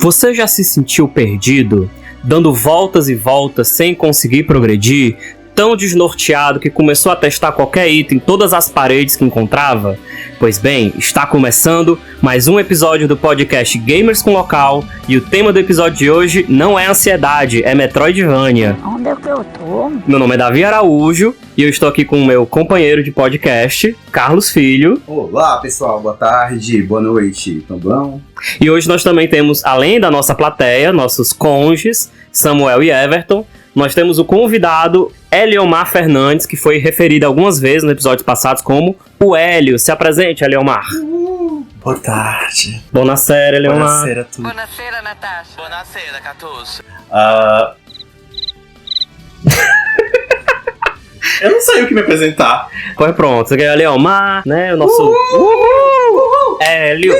Você já se sentiu perdido, dando voltas e voltas sem conseguir progredir, tão desnorteado que começou a testar qualquer item em todas as paredes que encontrava? Pois bem, está começando mais um episódio do podcast Gamers com Local, e o tema do episódio de hoje não é ansiedade, é Metroidvania. Onde é que eu tô? Meu nome é Davi Araújo e eu estou aqui com o meu companheiro de podcast, Carlos Filho. Olá pessoal, boa tarde, boa noite, tudo bom? E hoje nós também temos, além da nossa plateia, nossos cônjuges, Samuel e Everton, nós temos o convidado Eliomar Fernandes, que foi referido algumas vezes nos episódios passados como o Hélio. Se apresente, Eliomar. Boa tarde. Buonasera, Eliomar. Buonasera a tudo. Buonasera, Natasha. Buonasera, Catuço. Eu não sei o que me apresentar. Pois pronto, você quer Eliomar, né? O nosso... Hélio.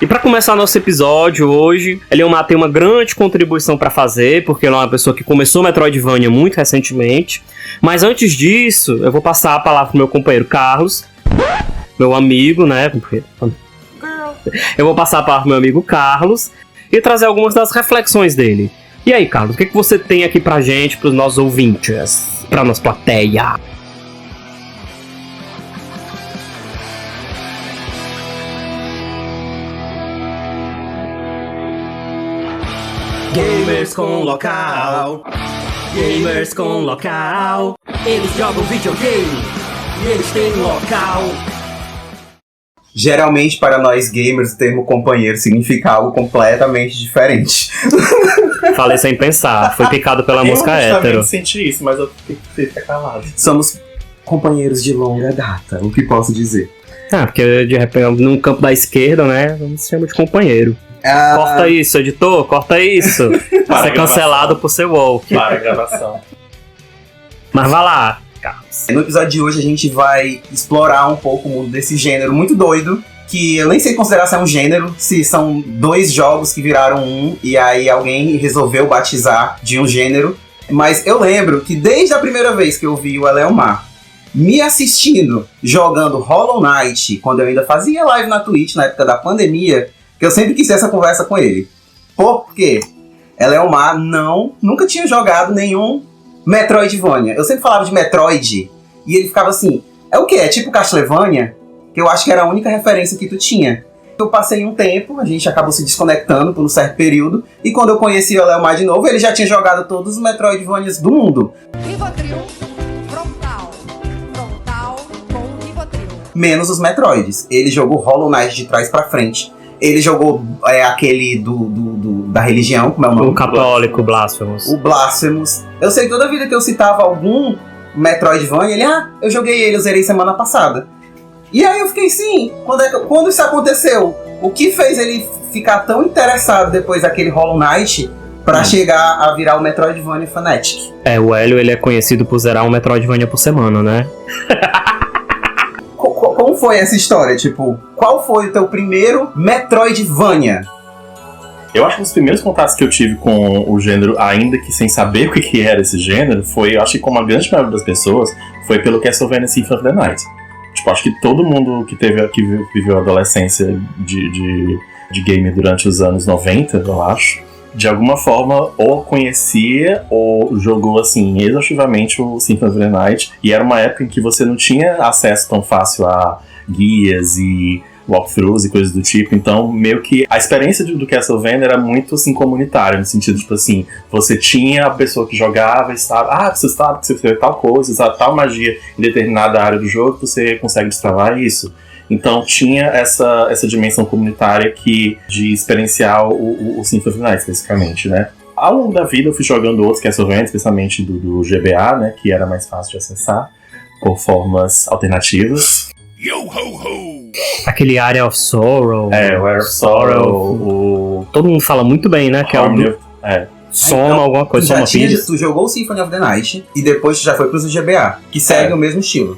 E pra começar nosso episódio hoje, Eliomar tem uma grande contribuição pra fazer, porque ele é uma pessoa que começou Metroidvania muito recentemente. Mas antes disso, eu vou passar a palavra pro meu companheiro Carlos, meu amigo, né? Eu vou passar a palavra pro meu amigo Carlos e trazer algumas das reflexões dele. E aí, Carlos, o que você tem aqui pra gente, pros nossos ouvintes, pra nossa plateia? Gamers com local, gamers com local, eles jogam videogame e eles têm local. Geralmente para nós gamers o termo companheiro significa algo completamente diferente. Falei sem pensar, foi picado pela mosca hétero. Eu senti isso, mas eu fiquei calado. Somos companheiros de longa data, o que posso dizer? Porque de repente no campo da esquerda, né, vamos se chama de companheiro. Corta isso, editor, corta isso. Você é cancelado por ser woke. Para a gravação. Mas vai lá, Carlos. No episódio de hoje a gente vai explorar um pouco o mundo desse gênero muito doido, que eu nem sei considerar se é um gênero, se são dois jogos que viraram um, e aí alguém resolveu batizar de um gênero. Mas eu lembro que desde a primeira vez que eu vi o Eliomar me assistindo jogando Hollow Knight, quando eu ainda fazia live na Twitch, na época da pandemia, que eu sempre quis ter essa conversa com ele. Porque Eliomar nunca tinha jogado nenhum Metroidvania. Eu sempre falava de Metroid, e ele ficava assim, é o quê? É tipo Castlevania? Que eu acho que era a única referência que tu tinha. Eu passei um tempo, a gente acabou se desconectando por um certo período, e quando eu conheci o Eliomar de novo, ele já tinha jogado todos os Metroidvanias do mundo. Rivotril, frontal com Rivotril. Menos os Metroids. Ele jogou Hollow Knight de trás pra frente. Ele jogou aquele da religião, como é o nome? O católico, Blasphemous. O Blasphemous. Eu sei que toda vida que eu citava algum Metroidvania, ele, eu joguei ele, eu zerei semana passada. E aí eu fiquei assim, quando isso aconteceu? O que fez ele ficar tão interessado depois daquele Hollow Knight pra chegar a virar o Metroidvania Fanatic? O Hélio, ele é conhecido por zerar um Metroidvania por semana, né? Como foi essa história? Tipo, qual foi o teu primeiro Metroidvania? Eu acho que os primeiros contatos que eu tive com o gênero, ainda que sem saber o que era esse gênero, foi, eu acho que como a grande maioria das pessoas, foi pelo Castlevania Symphony of the Night. Tipo, acho que todo mundo que viveu a adolescência de game durante os anos 90, eu acho, de alguma forma ou conhecia ou jogou assim exaustivamente o Symphony of the Night, e era uma época em que você não tinha acesso tão fácil a guias e walkthroughs e coisas do tipo, então meio que a experiência do Castlevania era muito assim comunitária, no sentido tipo assim, você tinha a pessoa que jogava e estava, você sabe que você fez tal coisa, sabe, tal magia em determinada área do jogo, você consegue destravar isso. Então tinha essa dimensão comunitária de experienciar o Symphony of the Night, especificamente, né? Ao longo da vida eu fui jogando outros Castlevania, especialmente do GBA, né? Que era mais fácil de acessar, por formas alternativas. Yo ho ho! Aquele Area of Sorrow. O Area of Sorrow, Todo mundo fala muito bem, né? Que Harmony Soma então, alguma coisa, soma pilhas. Tu jogou o Symphony of the Night e depois tu já foi pro GBA, que segue o mesmo estilo.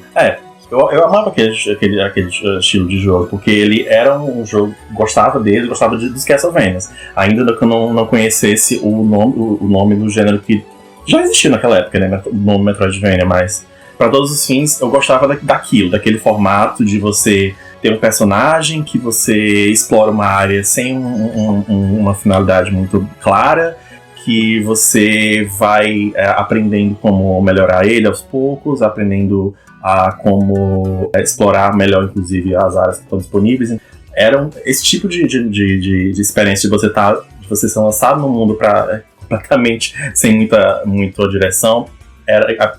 Eu amava aquele estilo de jogo, porque ele era um jogo, gostava dos Castlevanias, ainda que eu não conhecesse o nome do gênero que já existia naquela época, né, o nome Metroidvania, mas para todos os fins eu gostava daquele formato de você tem um personagem que você explora uma área sem uma finalidade muito clara, que você vai aprendendo como melhorar ele aos poucos, aprendendo a como explorar melhor, inclusive, as áreas que estão disponíveis. Era esse tipo de experiência de você ser lançado no mundo completamente sem muita direção.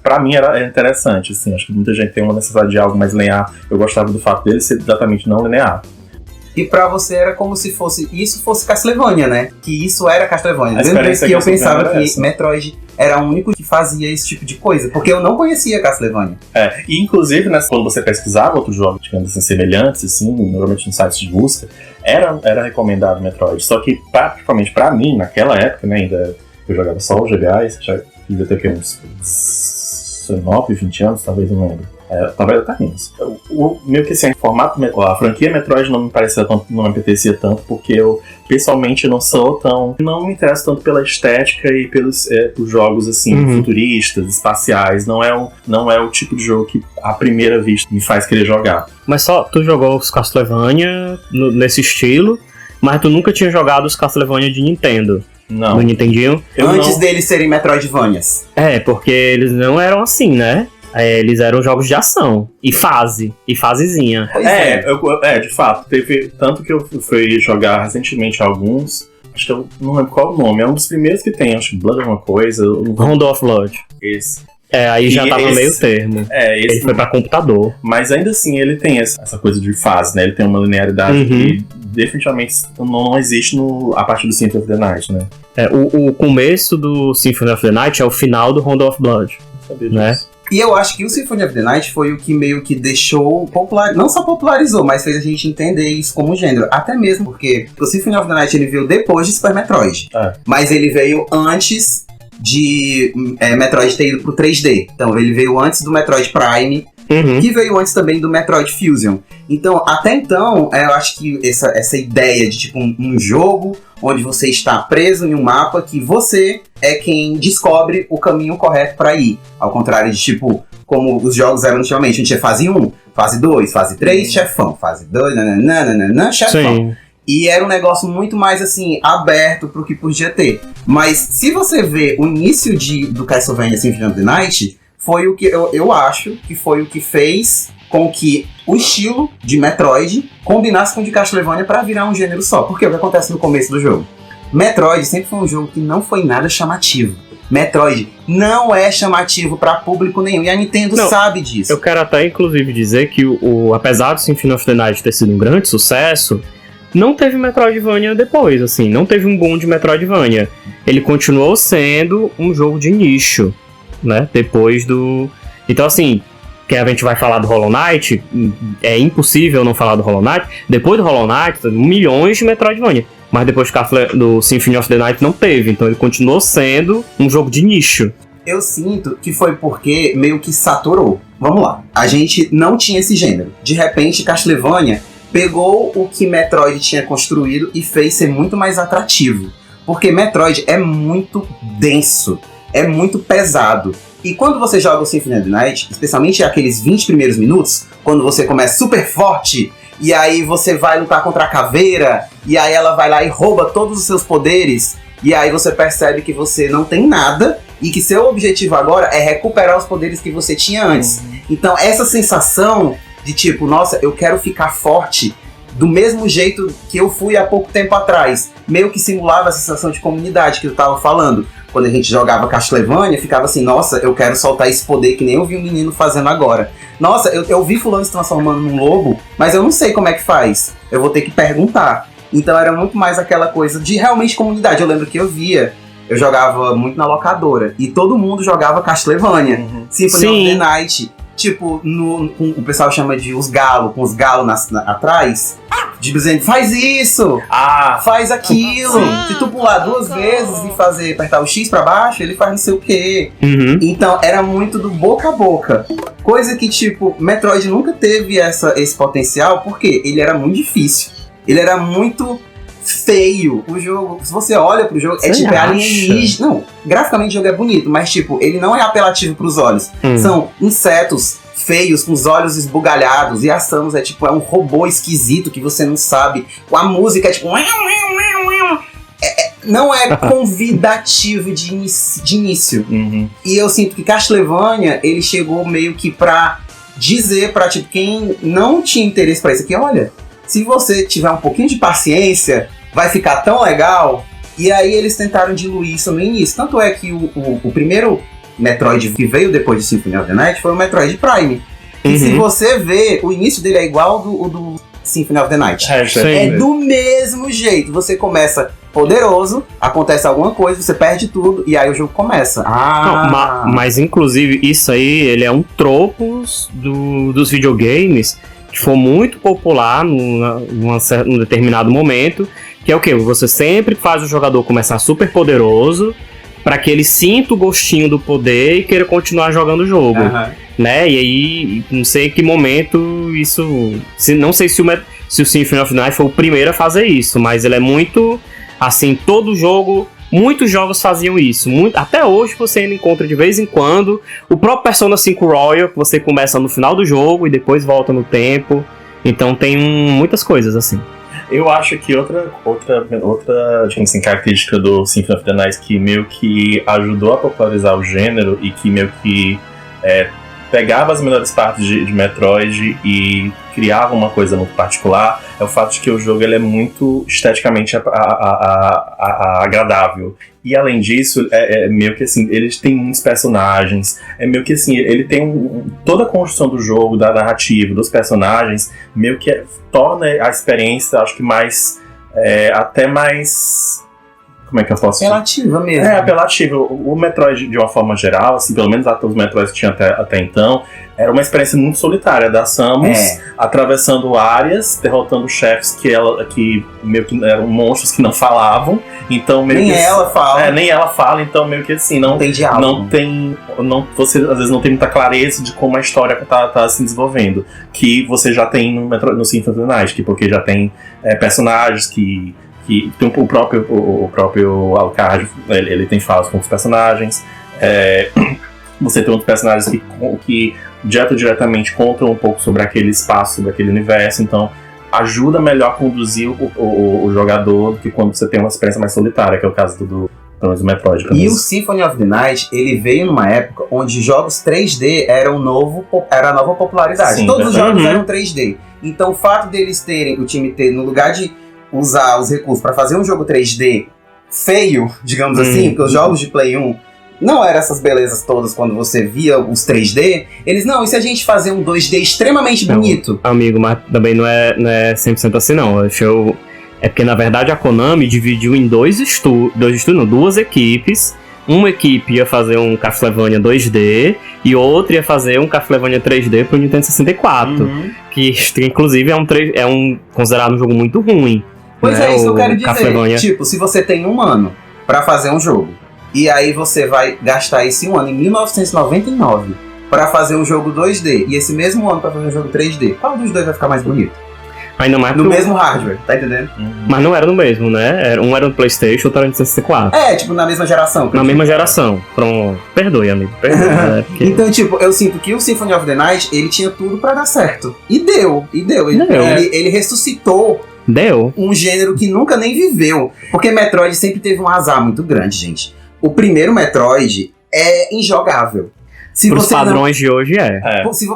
Pra mim era interessante, assim. Acho que muita gente tem uma necessidade de algo mais linear. Eu gostava do fato dele ser exatamente não linear. E pra você era como se isso fosse Castlevania, né? Que isso era Castlevania. A Mesmo que eu pensava que essa. Metroid era o único que fazia esse tipo de coisa. Porque eu não conhecia Castlevania. E inclusive, né, quando você pesquisava outros jogos, digamos assim, semelhantes, assim, normalmente nos sites de busca, era recomendado Metroid. Só que, praticamente pra mim, naquela época, né, ainda eu jogava só o GBA, já devia ter uns 19, 20 anos, talvez, não lembro. Talvez até menos. Meio que assim, a franquia Metroid não me parecia tanto, não me apetecia tanto, porque eu, pessoalmente, não me interesso tanto pela estética e pelos jogos, assim, futuristas, espaciais. Não é o tipo de jogo que, à primeira vista, me faz querer jogar. Mas só, tu jogou os Castlevania nesse estilo, mas tu nunca tinha jogado os Castlevania de Nintendo. Não. No Nintendinho. Antes deles serem Metroidvanias. Porque eles não eram assim, né? Eles eram jogos de ação. E fasezinha. Pois de fato. Teve tanto que eu fui jogar recentemente alguns. Acho que eu não lembro qual o nome. É um dos primeiros que tem. Acho que Blood alguma coisa. Rondo of Blood. Esse. Aí já tava meio termo. Esse ele foi pra computador. Mas ainda assim ele tem essa coisa de fase, né? Ele tem uma linearidade que definitivamente não existe a partir do Symphony of the Night, né? O começo do Symphony of the Night é o final do Rondo of Blood. Não sabia né? disso. E eu acho que o Symphony of the Night foi o que meio que deixou não só popularizou, mas fez a gente entender isso como gênero. Até mesmo porque o Symphony of the Night ele veio depois de Super Metroid. Mas ele veio antes de Metroid ter ido pro 3D. Então ele veio antes do Metroid Prime, que veio antes também do Metroid Fusion. Então, até então, eu acho que essa ideia de tipo um jogo onde você está preso em um mapa que você é quem descobre o caminho correto para ir. Ao contrário de tipo, como os jogos eram antigamente, a gente tinha fase 1, fase 2, fase 3, chefão, fase 2, chefão. Sim. E era um negócio muito mais, assim, aberto pro que podia ter. Mas, se você vê o início do Castlevania Symphony of the Night, foi o que eu acho que foi o que fez com que o estilo de Metroid combinasse com o de Castlevania pra virar um gênero só. Porque o que acontece no começo do jogo? Metroid sempre foi um jogo que não foi nada chamativo. Metroid não é chamativo pra público nenhum. E a Nintendo sabe disso. Eu quero até, inclusive, dizer que apesar do Symphony of the Night ter sido um grande sucesso, não teve Metroidvania depois, assim. Não teve um boom de Metroidvania. Ele continuou sendo um jogo de nicho, né? Depois do... Então, assim, que a gente vai falar do Hollow Knight, é impossível não falar do Hollow Knight. Depois do Hollow Knight, milhões de Metroidvania. Mas depois do Symphony of the Night não teve. Então ele continuou sendo um jogo de nicho. Eu sinto que foi porque meio que saturou. Vamos lá. A gente não tinha esse gênero. De repente, Castlevania pegou o que Metroid tinha construído e fez ser muito mais atrativo. Porque Metroid é muito denso. É muito pesado. E quando você joga o Symphony of the Night, especialmente aqueles 20 primeiros minutos, quando você começa super forte, e aí você vai lutar contra a caveira, e aí ela vai lá e rouba todos os seus poderes, e aí você percebe que você não tem nada, e que seu objetivo agora é recuperar os poderes que você tinha antes. Então essa sensação de tipo, nossa, eu quero ficar forte do mesmo jeito que eu fui há pouco tempo atrás, meio que simulava a sensação de comunidade que eu tava falando. Quando a gente jogava Castlevania, ficava assim, nossa, eu quero soltar esse poder que nem eu vi um menino fazendo agora. Nossa, eu vi fulano se transformando num lobo, mas eu não sei como é que faz. Eu vou ter que perguntar. Então era muito mais aquela coisa de realmente comunidade. Eu lembro que eu jogava muito na locadora, e todo mundo jogava Castlevania, Symphony of the Night. Tipo, o pessoal chama de os galos, com os galos atrás, dizendo, faz isso, faz aquilo. Se tu pular 2 vezes e apertar o X pra baixo, ele faz não sei o quê. Então era muito do boca a boca. Coisa que, tipo, Metroid nunca teve esse potencial, porque ele era muito difícil. Ele era muito feio. O jogo, se você olha pro jogo, é Você tipo, é acha? alienígena. Não, graficamente o jogo é bonito, mas tipo, ele não é apelativo pros olhos. São insetos feios, com os olhos esbugalhados, e a Samus é tipo, é um robô esquisito que você não sabe. A música é tipo... não é convidativo de início. Uhum. E eu sinto que Castlevania, ele chegou meio que pra dizer pra tipo, quem não tinha interesse pra isso aqui, olha, se você tiver um pouquinho de paciência, vai ficar tão legal. E aí eles tentaram diluir isso no início. Tanto é que o primeiro Metroid que veio depois de Symphony of the Night foi o Metroid Prime. E se você vê, o início dele é igual ao do Symphony of the Night. É do mesmo jeito. Você começa poderoso, acontece alguma coisa, você perde tudo, e aí o jogo começa. Não, mas inclusive isso aí, ele é um tropo dos videogames que foi muito popular num determinado momento, que é o quê? Você sempre faz o jogador começar super poderoso para que ele sinta o gostinho do poder e queira continuar jogando o jogo. Né? E aí, não sei em que momento isso... não sei se o Symphony of the Night foi o primeiro a fazer isso, mas ele é muito... Assim, todo jogo... Muitos jogos faziam isso. Até hoje você ainda encontra de vez em quando o próprio Persona 5 Royal, que você começa no final do jogo e depois volta no tempo. Então tem muitas coisas assim. Eu acho que outra assim, característica do Symphony of the Night que meio que ajudou a popularizar o gênero e que meio que pegava as melhores partes de Metroid e criava uma coisa muito particular, é o fato de que o jogo ele é muito esteticamente agradável. E além disso, é meio que assim, eles têm muitos personagens, é meio que assim, ele tem toda a construção do jogo, da narrativa, dos personagens, meio que torna a experiência, acho que mais, até mais... Como é que eu posso dizer? Apelativa mesmo. É, apelativa. O Metroid, de uma forma geral, assim, pelo menos os Metroids que tinha até então, era uma experiência muito solitária da Samus, atravessando áreas, derrotando chefes que meio que eram monstros que não falavam. Então, meio nem que, ela fala. Nem ela fala, então meio que assim, não tem diálogo. Você às vezes não tem muita clareza de como a história tá se desenvolvendo. Que você já tem no Symphony of the Night, porque já tem personagens que tem o próprio Alucard, ele tem falas com os personagens. Você tem outros personagens que diretamente contam um pouco sobre aquele espaço, sobre aquele universo, então ajuda melhor a conduzir o jogador do que quando você tem uma experiência mais solitária, que é o caso do Metroid. E o Symphony of the Night, ele veio numa época onde jogos 3D era a nova popularidade. Sim, todos os jogos eram 3D. Então o fato deles o time ter, no lugar de usar os recursos para fazer um jogo 3D feio, digamos assim, porque os jogos de Play 1 não eram essas belezas todas quando você via os 3D, eles, não, e se a gente fazer um 2D extremamente bonito? Amigo, mas também não é 100% assim não, é porque na verdade a Konami dividiu em duas equipes. Uma equipe ia fazer um Castlevania 2D e outra ia fazer um Castlevania 3D pro Nintendo 64, que inclusive é considerado um jogo muito ruim. Pois né? é, isso que eu quero dizer. Castlevania. Tipo, se você tem um ano pra fazer um jogo, e aí você vai gastar esse um ano em 1999 pra fazer um jogo 2D, e esse mesmo ano pra fazer um jogo 3D, qual dos dois vai ficar mais bonito? Ainda mais no mesmo hardware, tá entendendo? Mas não era no mesmo, né? Um era no PlayStation, outro era no 64. Tipo, na mesma geração. Na mesma geração. Pronto. Perdoe, amigo. Perdoe, né? Porque... Então, tipo, eu sinto que o Symphony of the Night, ele tinha tudo pra dar certo. E deu. Ele ressuscitou um gênero que nunca nem viveu. Porque Metroid sempre teve um azar muito grande, gente. O primeiro Metroid é injogável. Pros padrões de hoje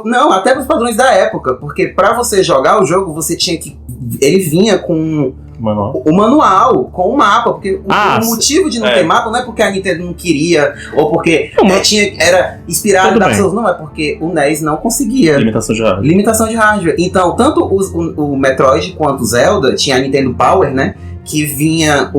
Não, até pros padrões da época. Porque pra você jogar o jogo, você tinha que... Ele vinha com o manual, com o mapa. Porque o motivo de não ter mapa não é porque a Nintendo não queria, ou porque era inspirado em Dark Souls. Não, é porque o NES não conseguia. Limitação de hardware. Então, tanto o Metroid quanto o Zelda tinha a Nintendo Power, né? Que vinha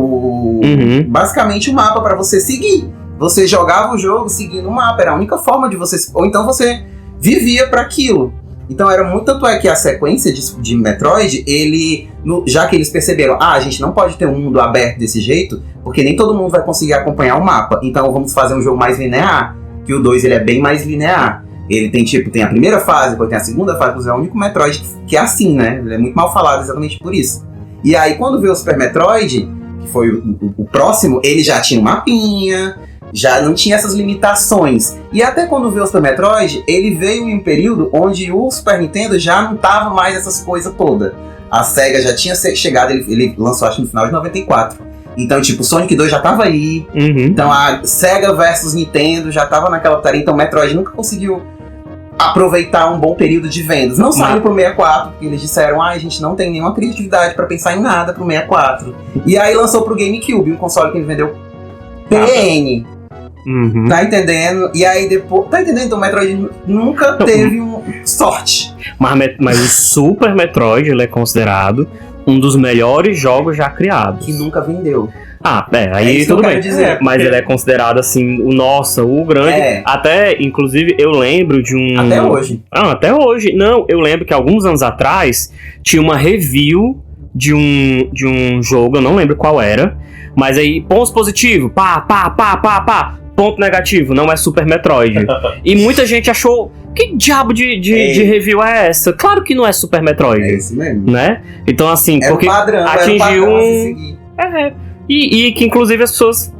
basicamente o mapa pra você seguir. Você jogava o jogo seguindo o mapa, era a única forma de você... Ou então você vivia para aquilo. Então era muito... Tanto é que a sequência de Metroid, já que eles perceberam, a gente não pode ter um mundo aberto desse jeito, porque nem todo mundo vai conseguir acompanhar o mapa. Então vamos fazer um jogo mais linear, que o 2 ele é bem mais linear. Ele tem a primeira fase, depois tem a segunda fase, é o único Metroid que é assim, né? Ele é muito mal falado exatamente por isso. E aí, quando veio o Super Metroid, que foi o próximo, ele já tinha um mapinha, já não tinha essas limitações. E até quando veio o Super Metroid, ele veio em um período onde o Super Nintendo já não tava mais essas coisas todas. A SEGA já tinha chegado, ele lançou acho que no final de 94. Então, tipo, Sonic 2 já tava aí. Então, a SEGA versus Nintendo já tava naquela putaria. Então, o Metroid nunca conseguiu aproveitar um bom período de vendas. Não saiu pro 64, porque eles disseram, a gente não tem nenhuma criatividade pra pensar em nada pro 64. E aí lançou pro GameCube, um console que ele vendeu PN. Tá entendendo? E aí depois... Tá entendendo? Então o Metroid nunca teve sorte. Mas o Super Metroid, ele é considerado um dos melhores jogos já criados. Que nunca vendeu. Aí tudo bem. Dizer, mas ele é considerado assim, o grande. Até, inclusive, eu lembro de um... Até hoje. Até hoje. Não, eu lembro que alguns anos atrás tinha uma review de um jogo, eu não lembro qual era. Mas aí, pontos positivos, ponto negativo, não é Super Metroid. E muita gente achou, que diabo de review é essa? Claro que não é Super Metroid. É isso mesmo. Né? Então assim, porque padrão, atingiu E que inclusive as pessoas,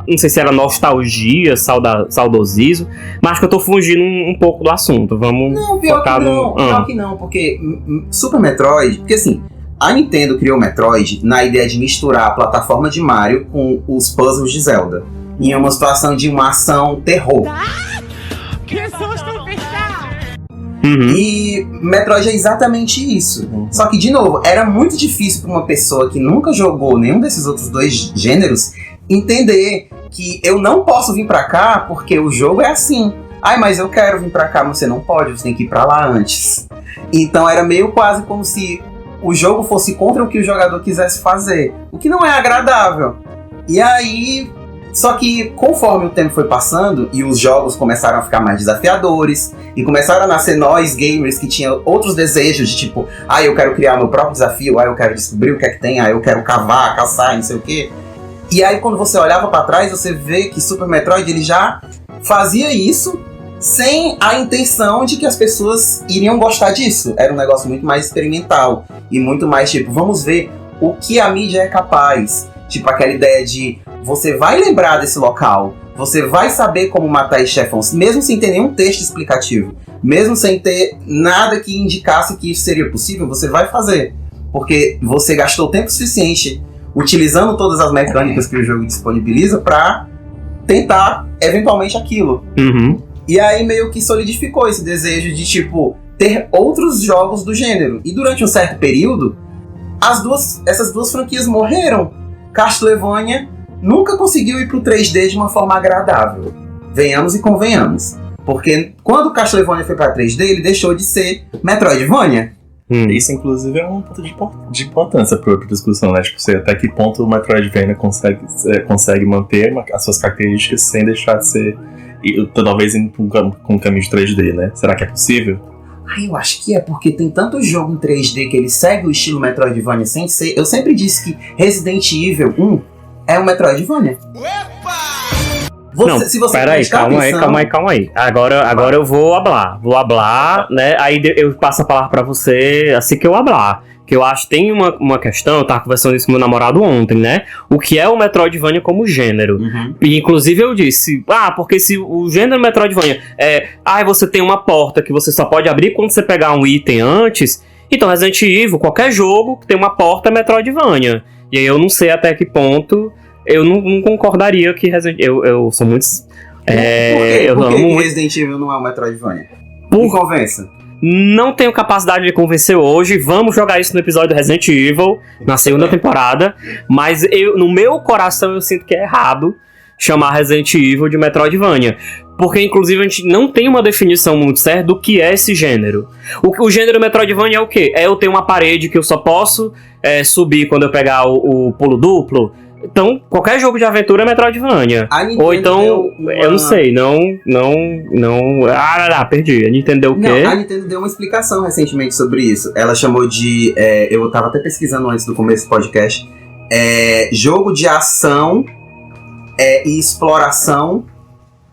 não sei se era nostalgia, saudosismo, mas acho que eu tô fugindo um pouco do assunto. Vamos focar no... Pior que não, porque Super Metroid, porque assim, a Nintendo criou o Metroid na ideia de misturar a plataforma de Mario com os puzzles de Zelda. Em uma situação de uma ação terror. Que susto, pessoal! E Metroid é exatamente isso. Só que, de novo, era muito difícil para uma pessoa que nunca jogou nenhum desses outros dois gêneros entender que eu não posso vir pra cá porque o jogo é assim. Mas eu quero vir pra cá, mas você não pode, você tem que ir pra lá antes. Então era meio quase como se o jogo fosse contra o que o jogador quisesse fazer. O que não é agradável. E aí... Só que conforme o tempo foi passando e os jogos começaram a ficar mais desafiadores e começaram a nascer nós gamers que tinham outros desejos de tipo, eu quero criar meu próprio desafio, eu quero descobrir o que é que tem, eu quero cavar, caçar, não sei o quê. E aí quando você olhava pra trás, você vê que Super Metroid ele já fazia isso sem a intenção de que as pessoas iriam gostar disso. Era um negócio muito mais experimental e muito mais tipo, vamos ver o que a mídia é capaz. Tipo aquela ideia de você vai lembrar desse local, você vai saber como matar esses chefões, mesmo sem ter nenhum texto explicativo, mesmo sem ter nada que indicasse que isso seria possível, você vai fazer. Porque você gastou tempo suficiente utilizando todas as mecânicas que o jogo disponibiliza pra tentar, eventualmente, aquilo. E aí meio que solidificou esse desejo de, tipo, ter outros jogos do gênero. E durante um certo período, essas duas franquias morreram. Castlevania nunca conseguiu ir pro 3D de uma forma agradável. Venhamos e convenhamos. Porque quando o Castlevania foi pra 3D, ele deixou de ser Metroidvania. Isso, inclusive, é um ponto de importância para outra discussão, né? Tipo, até que ponto o Metroidvania consegue manter as suas características sem deixar de ser, talvez, indo com um caminho de 3D, né? Será que é possível? Eu acho que é, porque tem tanto jogo em 3D que ele segue o estilo Metroidvania sem ser... Eu sempre disse que Resident Evil 1 é um Metroidvania. Peraí, calma aí. Agora eu vou hablar, né? Aí eu passo a palavra pra você assim que eu hablar. Que eu acho que tem uma questão, eu tava conversando isso com meu namorado ontem, né? O que é o Metroidvania como gênero. E inclusive eu disse, porque se o gênero Metroidvania você tem uma porta que você só pode abrir quando você pegar um item antes, então Resident Evil, qualquer jogo que tem uma porta é Metroidvania. E aí eu não sei até que ponto eu não concordaria que Resident Evil... Eu sou muito... Por que Resident Evil não é um Metroidvania? Me convença. Não tenho capacidade de convencer hoje. Vamos jogar isso no episódio do Resident Evil, na segunda temporada. Mas no meu coração eu sinto que é errado chamar Resident Evil de Metroidvania. Porque, inclusive, a gente não tem uma definição muito certa do que é esse gênero. O gênero Metroidvania é o quê? Eu tenho uma parede que eu só posso subir quando eu pegar o pulo duplo. Então, qualquer jogo de aventura é Metroidvania. Ou então, eu não sei, perdi. A Nintendo deu o quê? A Nintendo deu uma explicação recentemente sobre isso. Ela chamou de, eu tava até pesquisando antes do começo do podcast, jogo de ação e exploração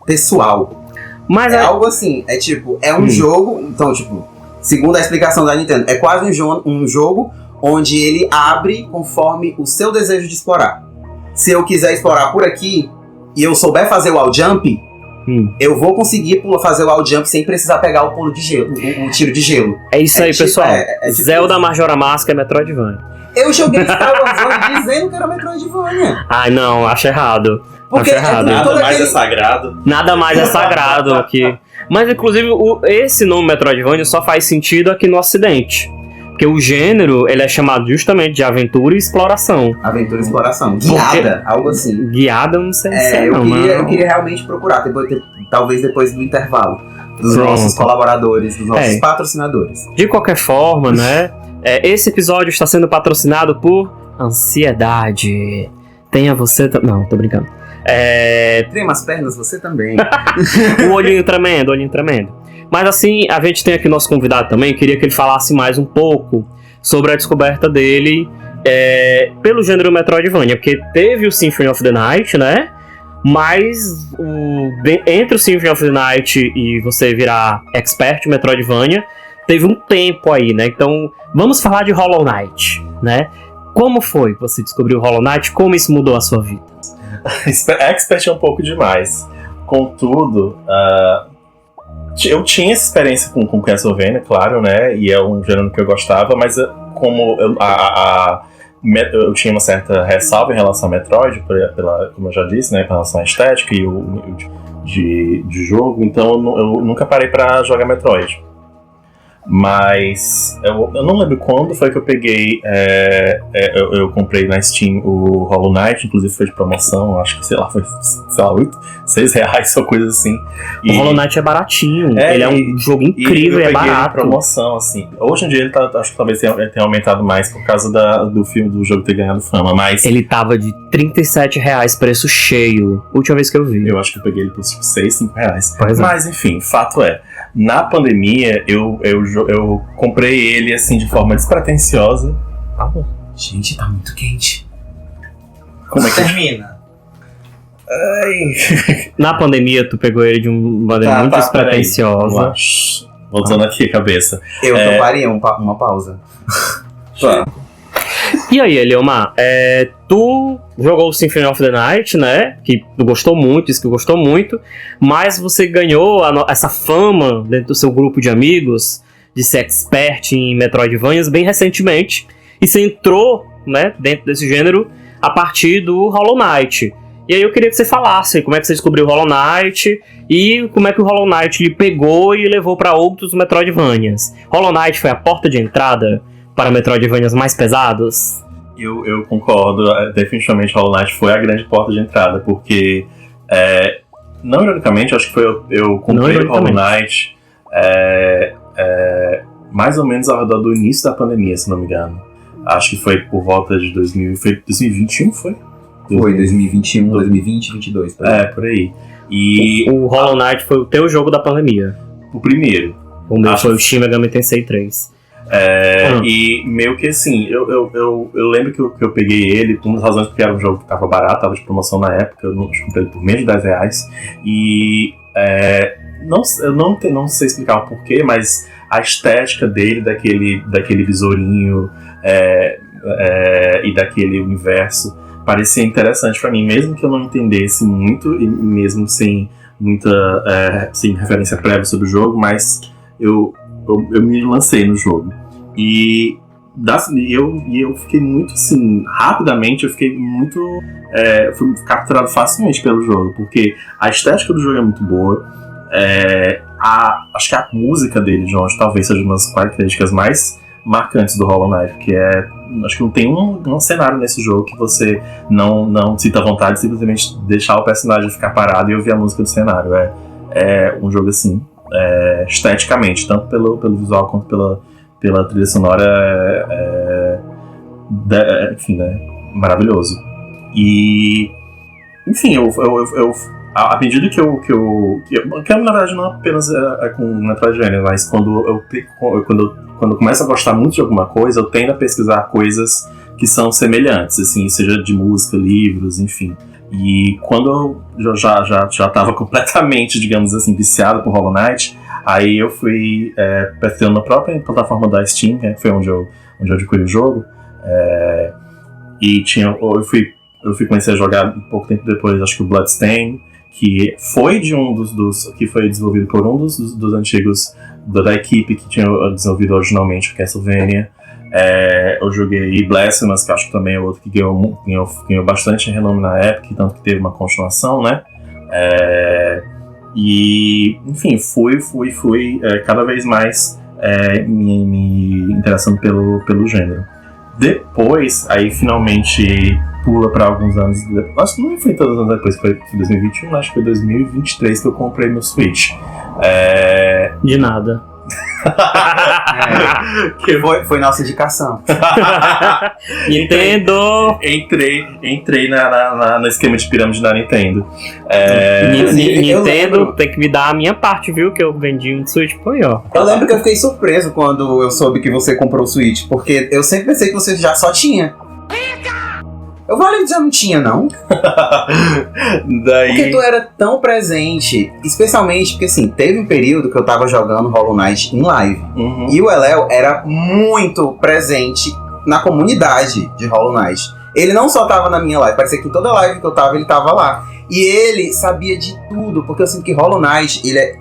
pessoal. Mas algo assim, é um jogo, então, tipo, segundo a explicação da Nintendo, é quase um jogo onde ele abre conforme o seu desejo de explorar. Se eu quiser explorar por aqui e eu souber fazer o wall jump, eu vou conseguir fazer o wall jump sem precisar pegar o pulo de gelo, o tiro de gelo. É isso aí, tipo, pessoal. tipo Zelda isso. Majora Mask é Metroidvania. Eu joguei Star Wars One dizendo que era Metroidvania. Ai, não, acho errado. Porque Acho errado. Nada mais aquele... é sagrado. Nada mais é sagrado aqui. Mas, inclusive, esse nome Metroidvania só faz sentido aqui no Ocidente. Porque o gênero, ele é chamado justamente de aventura e exploração. Aventura e exploração. Guiada, algo assim. Guiada, eu não sei se é, eu não, queria mas... realmente procurar, talvez depois do intervalo. Dos Pronto. nossos colaboradores, dos nossos patrocinadores. De qualquer forma, né? Esse episódio está sendo patrocinado por Ansiedade. Tenha você... Não, tô brincando. Trema as pernas, você também. O olhinho tremendo, olhinho tremendo. Mas assim, a gente tem aqui nosso convidado também. Queria que ele falasse mais um pouco sobre a descoberta dele pelo gênero Metroidvania. Porque teve o Symphony of the Night, né? Mas entre o Symphony of the Night e você virar expert em Metroidvania, teve um tempo aí, né? Então, vamos falar de Hollow Knight, né? Como foi que você descobriu o Hollow Knight? Como isso mudou a sua vida? Expert é um pouco demais. Contudo, eu tinha essa experiência com Castlevania, claro, né? E é um gênero que eu gostava, mas como eu tinha uma certa ressalva em relação a Metroid, como eu já disse, né? Em relação à estética e de jogo, então eu nunca parei pra jogar Metroid. Mas eu não lembro quando foi que eu peguei. Eu comprei na Steam o Hollow Knight, inclusive foi de promoção, acho que foi R$6 ou coisa assim. O Hollow Knight é baratinho, ele é um jogo incrível e é barato. Promoção, assim. Hoje em dia ele acho que talvez tenha aumentado mais por causa do filme do jogo ter ganhado fama, mas. Ele tava de R$37 preço cheio, última vez que eu vi. Eu acho que eu peguei ele por R$6, R$5. Pois é. Mas enfim, fato é. Na pandemia, eu comprei ele assim de forma despretensiosa. Gente, tá muito quente. Como é que termina? Na pandemia, tu pegou ele de uma maneira muito despretensiosa. Voltando aqui a cabeça. Eu toparia uma pausa. E aí, Eliomar, tu jogou o Symphony of the Night, né? Que tu gostou muito, disse que gostou muito, mas você ganhou essa fama dentro do seu grupo de amigos de ser expert em Metroidvanias bem recentemente, e você entrou, né, dentro desse gênero a partir do Hollow Knight. E aí eu queria que você falasse como é que você descobriu o Hollow Knight e como é que o Hollow Knight lhe pegou e levou para outros Metroidvanias. Hollow Knight foi a porta de entrada para Metroidvanias mais pesados? Eu concordo, definitivamente Hollow Knight foi a grande porta de entrada, porque, não ironicamente, acho que eu comprei o Hollow Knight mais ou menos ao redor do início da pandemia, se não me engano. Acho que foi por volta de 2021, foi? Foi 2021, 2020, 2022. Por aí. E o Hollow Knight foi o teu jogo da pandemia? O primeiro. O meu foi o Shin Megami Tensei 3. E meio que assim, eu lembro que eu peguei ele por uma das razões, porque era um jogo que tava barato, tava de promoção na época, eu comprei ele por menos de R$10. E eu não sei explicar o porquê, mas a estética dele, daquele besourinho e daquele universo, parecia interessante pra mim, mesmo que eu não entendesse muito, e mesmo sem muita sem referência prévia sobre o jogo, mas eu me lancei no jogo. E eu fiquei muito assim, rapidamente eu fiquei muito fui capturado facilmente pelo jogo, porque a estética do jogo é muito boa. Acho que a música dele, João, talvez seja uma das características mais marcantes do Hollow Knight, que acho que não tem um cenário nesse jogo que você não sinta vontade de simplesmente deixar o personagem ficar parado e ouvir a música do cenário. É um jogo assim, esteticamente, tanto pelo visual quanto pela trilha sonora, enfim, né, maravilhoso. E, enfim, à medida que eu na verdade não apenas com Metroidvania, mas quando eu começo a gostar muito de alguma coisa, eu tendo a pesquisar coisas que são semelhantes, assim, seja de música, livros, enfim. E quando eu já estava completamente, digamos assim, viciado por Hollow Knight, aí eu fui pesquisando na própria plataforma da Steam, que foi onde eu onde eu adquiri o jogo. E eu fui comecei a jogar um pouco tempo depois, acho que o Bloodstain, que foi de que foi desenvolvido por um dos antigos da equipe que tinha desenvolvido originalmente o Castlevania. Eu joguei Blasphemous, que acho que também é outro que ganhou bastante renome na época, tanto que teve uma continuação, né? E, enfim, fui cada vez mais me interessando pelo gênero. Depois, aí finalmente pula para alguns anos depois. Acho que não foi todos os anos depois, foi 2021, acho que foi 2023 que eu comprei meu Switch. De nada. Foi nossa indicação. Nintendo! Entrei no esquema de pirâmide da Nintendo. Nintendo tem que me dar a minha parte, viu? Que eu vendi um Switch, foi, ó. Eu lembro que eu fiquei surpreso quando eu soube que você comprou o Switch, porque eu sempre pensei que você já só tinha. Eu falei que já não tinha, não. Porque tu era tão presente, especialmente porque, assim, teve um período que eu tava jogando Hollow Knight em live. Uhum. E o Eléo era muito presente na comunidade de Hollow Knight. Ele não só tava na minha live, parecia que em toda live que eu tava, ele tava lá. E ele sabia de tudo, porque eu sinto que Hollow Knight, ele é...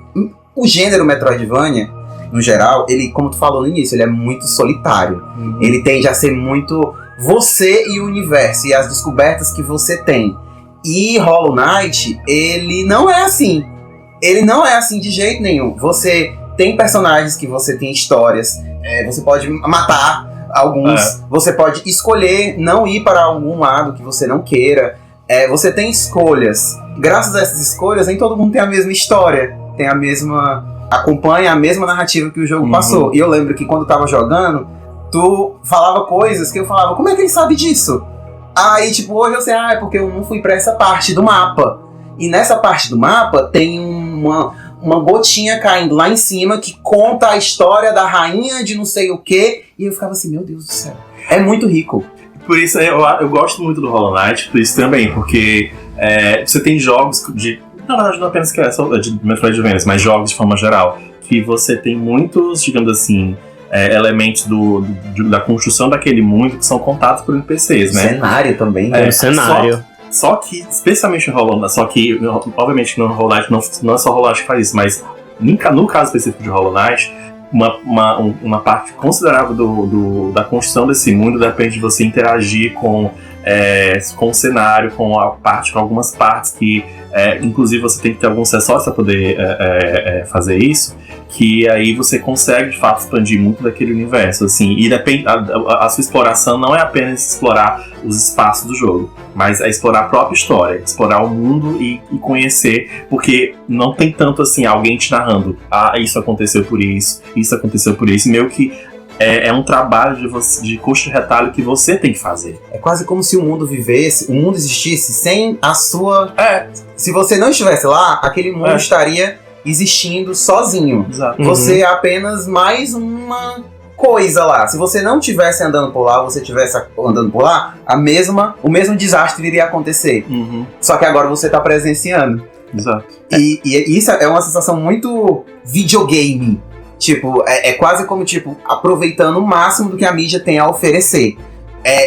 O gênero Metroidvania, no geral, ele, como tu falou no início, ele é muito solitário. Uhum. Ele tende a ser muito... você e o universo, e as descobertas que você tem. E Hollow Knight, ele não é assim. Ele não é assim de jeito nenhum. Você tem personagens que você tem histórias, você pode matar alguns, você pode escolher não ir para algum lado que você não queira. Você tem escolhas. Graças a essas escolhas, nem todo mundo tem a mesma história, tem a mesma... acompanha a mesma narrativa que o jogo passou. E eu lembro que quando eu tava jogando, tu falava coisas que eu falava, como é que ele sabe disso? Aí, tipo, hoje eu sei, é porque eu não fui pra essa parte do mapa. E nessa parte do mapa tem uma gotinha caindo lá em cima que conta a história da rainha de não sei o quê. E eu ficava assim, meu Deus do céu. É muito rico. Por isso, eu gosto muito do Hollow Knight, por isso também, porque você tem jogos de... Na verdade, não apenas que de Metroidvania, mas jogos de forma geral, que você tem muitos, digamos assim... elementos da construção daquele mundo que são contados por NPCs, né? Cenário também. O cenário. Só que, especialmente no Hollow Knight, obviamente no Hollow Knight não é só Hollow Knight que faz isso, mas no caso específico de Hollow Knight, uma parte considerável da construção desse mundo depende de você interagir com o cenário, com algumas partes que, inclusive, você tem que ter alguns acessórios para poder fazer isso, que aí você consegue, de fato, expandir muito daquele universo, assim, e a sua exploração não é apenas explorar os espaços do jogo, mas é explorar a própria história, explorar o mundo e conhecer, porque não tem tanto, assim, alguém te narrando, isso aconteceu por isso aconteceu por isso, meio que é um trabalho de custo de retalho que você tem que fazer. É quase como se o mundo existisse sem a sua... Se você não estivesse lá, aquele mundo estaria existindo sozinho. Exato. Você é apenas mais uma coisa lá. Se você não estivesse andando por lá, você estivesse andando por lá, o mesmo desastre iria acontecer. Uhum. Só que agora você está presenciando. Exato. E isso é uma sensação muito videogame. Tipo, é quase como, tipo, aproveitando o máximo do que a mídia tem a oferecer.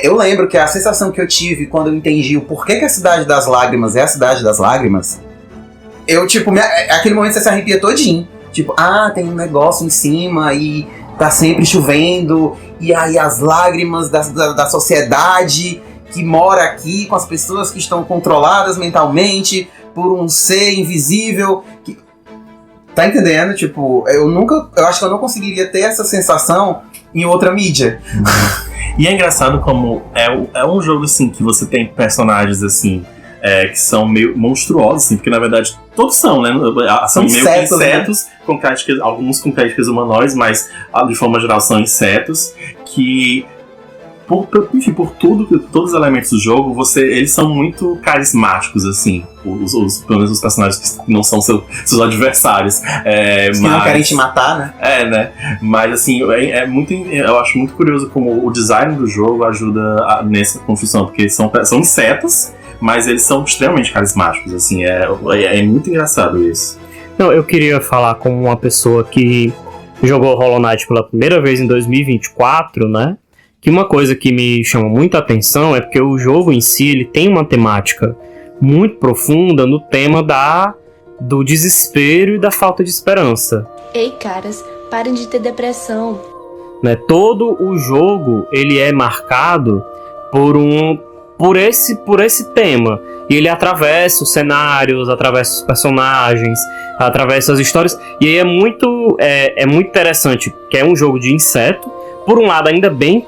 Eu lembro que a sensação que eu tive quando eu entendi o porquê que a Cidade das Lágrimas é a Cidade das Lágrimas, eu, tipo, aquele momento você se arrepia todinho. Tipo, tem um negócio em cima e tá sempre chovendo, e aí as lágrimas da sociedade que mora aqui, com as pessoas que estão controladas mentalmente por um ser invisível que... Tá entendendo? Tipo, eu acho que eu não conseguiria ter essa sensação em outra mídia. E é engraçado como é um jogo, assim, que você tem personagens, assim, que são meio monstruosos, assim, porque na verdade todos são, né? São meio que insetos, né? Com características, alguns com características humanoides, mas de forma geral são insetos que... Enfim, todos os elementos do jogo, eles são muito carismáticos, assim. Pelo menos os personagens que não são seus adversários. Os que não querem te matar, né? Né? Mas, assim, eu acho muito curioso como o design do jogo ajuda nessa construção, porque são insetos, mas eles são extremamente carismáticos, assim. É muito engraçado isso. Não, eu queria falar como uma pessoa que jogou Hollow Knight pela primeira vez em 2024, né? que uma coisa que me chama muita atenção é porque o jogo em si ele tem uma temática muito profunda no tema do desespero e da falta de esperança. Ei, caras, parem de ter depressão. Né? Todo o jogo ele é marcado por esse tema. E ele atravessa os cenários, atravessa os personagens, atravessa as histórias. E aí é muito interessante, que é um jogo de inseto. Por um lado, ainda bem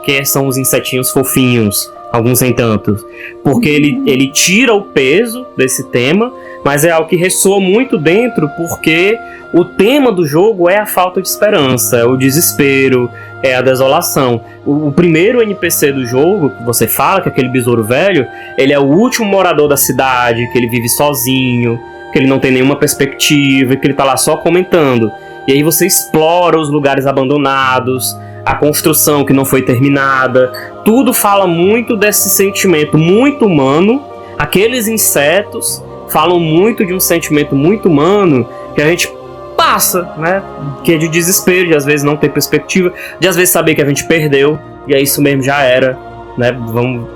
que são os insetinhos fofinhos, alguns nem tantos. Porque ele tira o peso desse tema, mas é algo que ressoa muito dentro, porque o tema do jogo é a falta de esperança, é o desespero, é a desolação. O primeiro NPC do jogo, que você fala, que é aquele besouro velho, ele é o último morador da cidade, que ele vive sozinho, que ele não tem nenhuma perspectiva, que ele tá lá só comentando. E aí você explora os lugares abandonados, a construção que não foi terminada. Tudo fala muito desse sentimento muito humano. Aqueles insetos falam muito de um sentimento muito humano que a gente passa, né? Que é de desespero, de às vezes não ter perspectiva, de às vezes saber que a gente perdeu, e é isso mesmo, já era, né?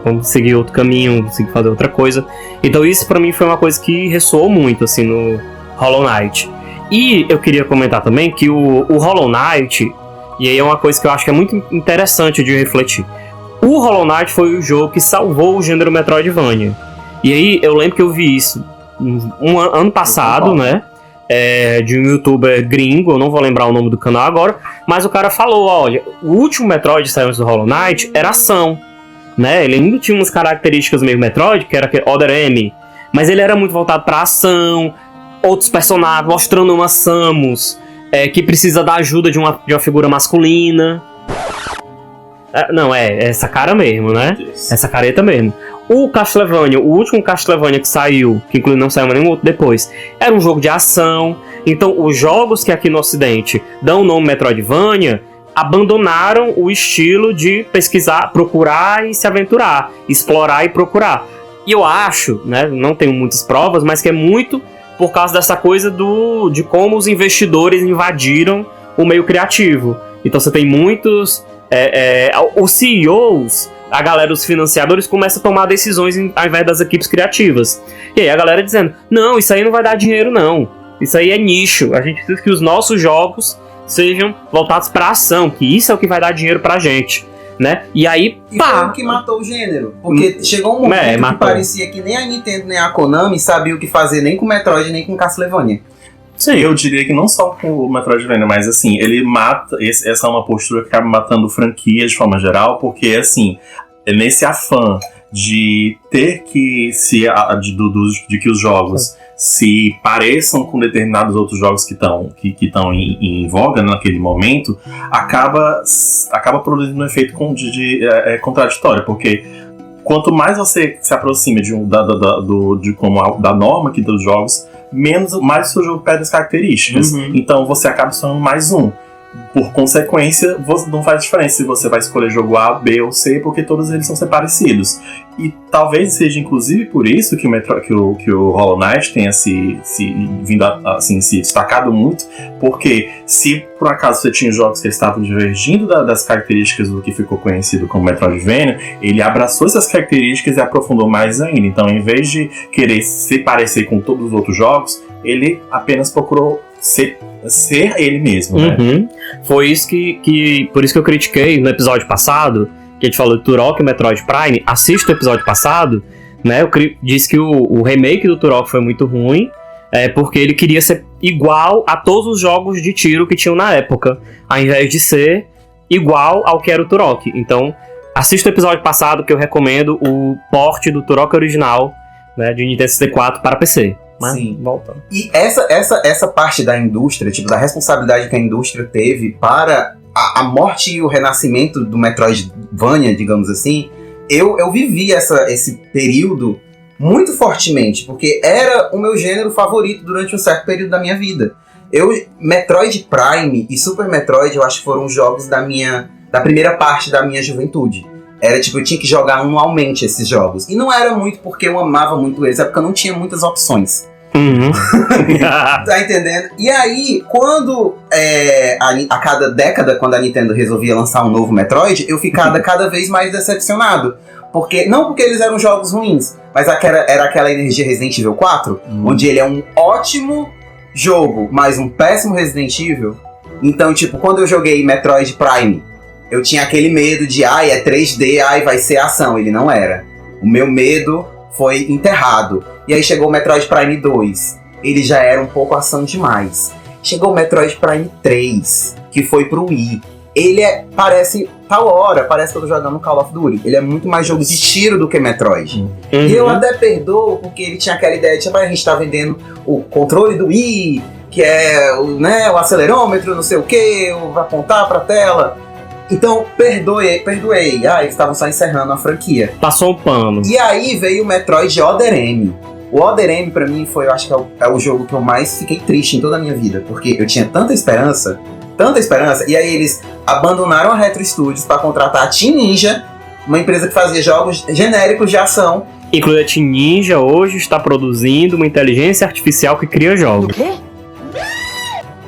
Vamos seguir outro caminho, seguir fazer outra coisa. Então isso pra mim foi uma coisa que ressoou muito, assim, no Hollow Knight. E eu queria comentar também que o Hollow Knight, e aí é uma coisa que eu acho que é muito interessante de refletir. O Hollow Knight foi o jogo que salvou o gênero Metroidvania. E aí eu lembro que eu vi isso ano passado, né? De um youtuber gringo, eu não vou lembrar o nome do canal agora, mas o cara falou, olha, o último Metroid que saiu antes do Hollow Knight era ação, né? Ele ainda tinha umas características meio Metroid, que era aquele Other M, mas ele era muito voltado pra ação, outros personagens, mostrando uma Samus que precisa da ajuda de uma figura masculina. Não, essa cara mesmo, né? Essa careta mesmo. O Castlevania, o último Castlevania que saiu, que inclusive não saiu nenhum outro depois, era um jogo de ação. Então os jogos que aqui no ocidente dão o nome Metroidvania abandonaram o estilo de pesquisar, procurar e se aventurar, explorar e procurar. E eu acho, né, não tenho muitas provas, mas que é muito por causa dessa coisa de como os investidores invadiram o meio criativo. Então você tem muitos... os CEOs, a galera, os financiadores, começam a tomar decisões ao invés das equipes criativas. E aí a galera dizendo, não, isso aí não vai dar dinheiro não, isso aí é nicho, a gente precisa que os nossos jogos sejam voltados pra ação, que isso é o que vai dar dinheiro pra gente, né? E aí, foi o que matou o gênero, porque chegou um momento que parecia que nem a Nintendo nem a Konami sabia o que fazer nem com Metroid nem com Castlevania. Sim, eu diria que não só com o Metroidvania, mas assim, ele mata, essa é uma postura que acaba matando franquias de forma geral, porque assim, nesse afã de ter que de que os jogos se pareçam com determinados outros jogos que estão em voga naquele momento, acaba produzindo um efeito contraditório, porque quanto mais você se aproxima da norma aqui dos jogos, mais o seu jogo perde as características. Então você acaba se tornando mais um. Por consequência, não faz diferença se você vai escolher jogo A, B ou C, porque todos eles são parecidos. E talvez seja inclusive por isso que o Hollow Knight tenha se destacado muito, porque se por acaso você tinha jogos que estavam divergindo das características do que ficou conhecido como Metroidvania, ele abraçou essas características e aprofundou mais ainda. Então, em vez de querer se parecer com todos os outros jogos, ele apenas procurou ser ele mesmo, né? Foi isso por isso que eu critiquei no episódio passado, que a gente falou de Turok e Metroid Prime. Assista o episódio passado, né? Eu disse que o remake do Turok foi muito ruim, porque ele queria ser igual a todos os jogos de tiro que tinham na época, ao invés de ser igual ao que era o Turok. Então, assista o episódio passado, que eu recomendo o port do Turok original, né, de Nintendo 64 para PC. Mas, sim, voltando. E essa parte da indústria, tipo, da responsabilidade que a indústria teve para a morte e o renascimento do Metroidvania, digamos assim, eu vivi esse período muito fortemente, porque era o meu gênero favorito durante um certo período da minha vida. Metroid Prime e Super Metroid, eu acho que foram jogos da primeira parte da minha juventude. Era tipo, eu tinha que jogar anualmente esses jogos. E não era muito porque eu amava muito eles, é porque eu não tinha muitas opções. Tá entendendo? E aí, quando a cada década, quando a Nintendo resolvia lançar um novo Metroid, eu ficava cada vez mais decepcionado. Não porque eles eram jogos ruins, mas era aquela energia Resident Evil 4, onde ele é um ótimo jogo, mas um péssimo Resident Evil. Então, tipo, quando eu joguei Metroid Prime, eu tinha aquele medo de, é 3D, vai ser ação. Ele não era. O meu medo foi enterrado. E aí chegou o Metroid Prime 2. Ele já era um pouco ação demais. Chegou o Metroid Prime 3, que foi pro Wii. Ele parece que eu tô jogando Call of Duty. Ele é muito mais jogo de tiro do que Metroid. E eu até perdoo, porque ele tinha aquela ideia de, a gente tá vendendo o controle do Wii, que é o acelerômetro, não sei o que, vai apontar pra tela. Então, perdoei. Eles estavam só encerrando a franquia. Passou o pano. E aí veio o Metroid Other M. O Other M, pra mim, eu acho que é o jogo que eu mais fiquei triste em toda a minha vida. Porque eu tinha tanta esperança, e aí eles abandonaram a Retro Studios pra contratar a Team Ninja, uma empresa que fazia jogos genéricos de ação. Inclusive, a Team Ninja hoje está produzindo uma inteligência artificial que cria jogos. O quê?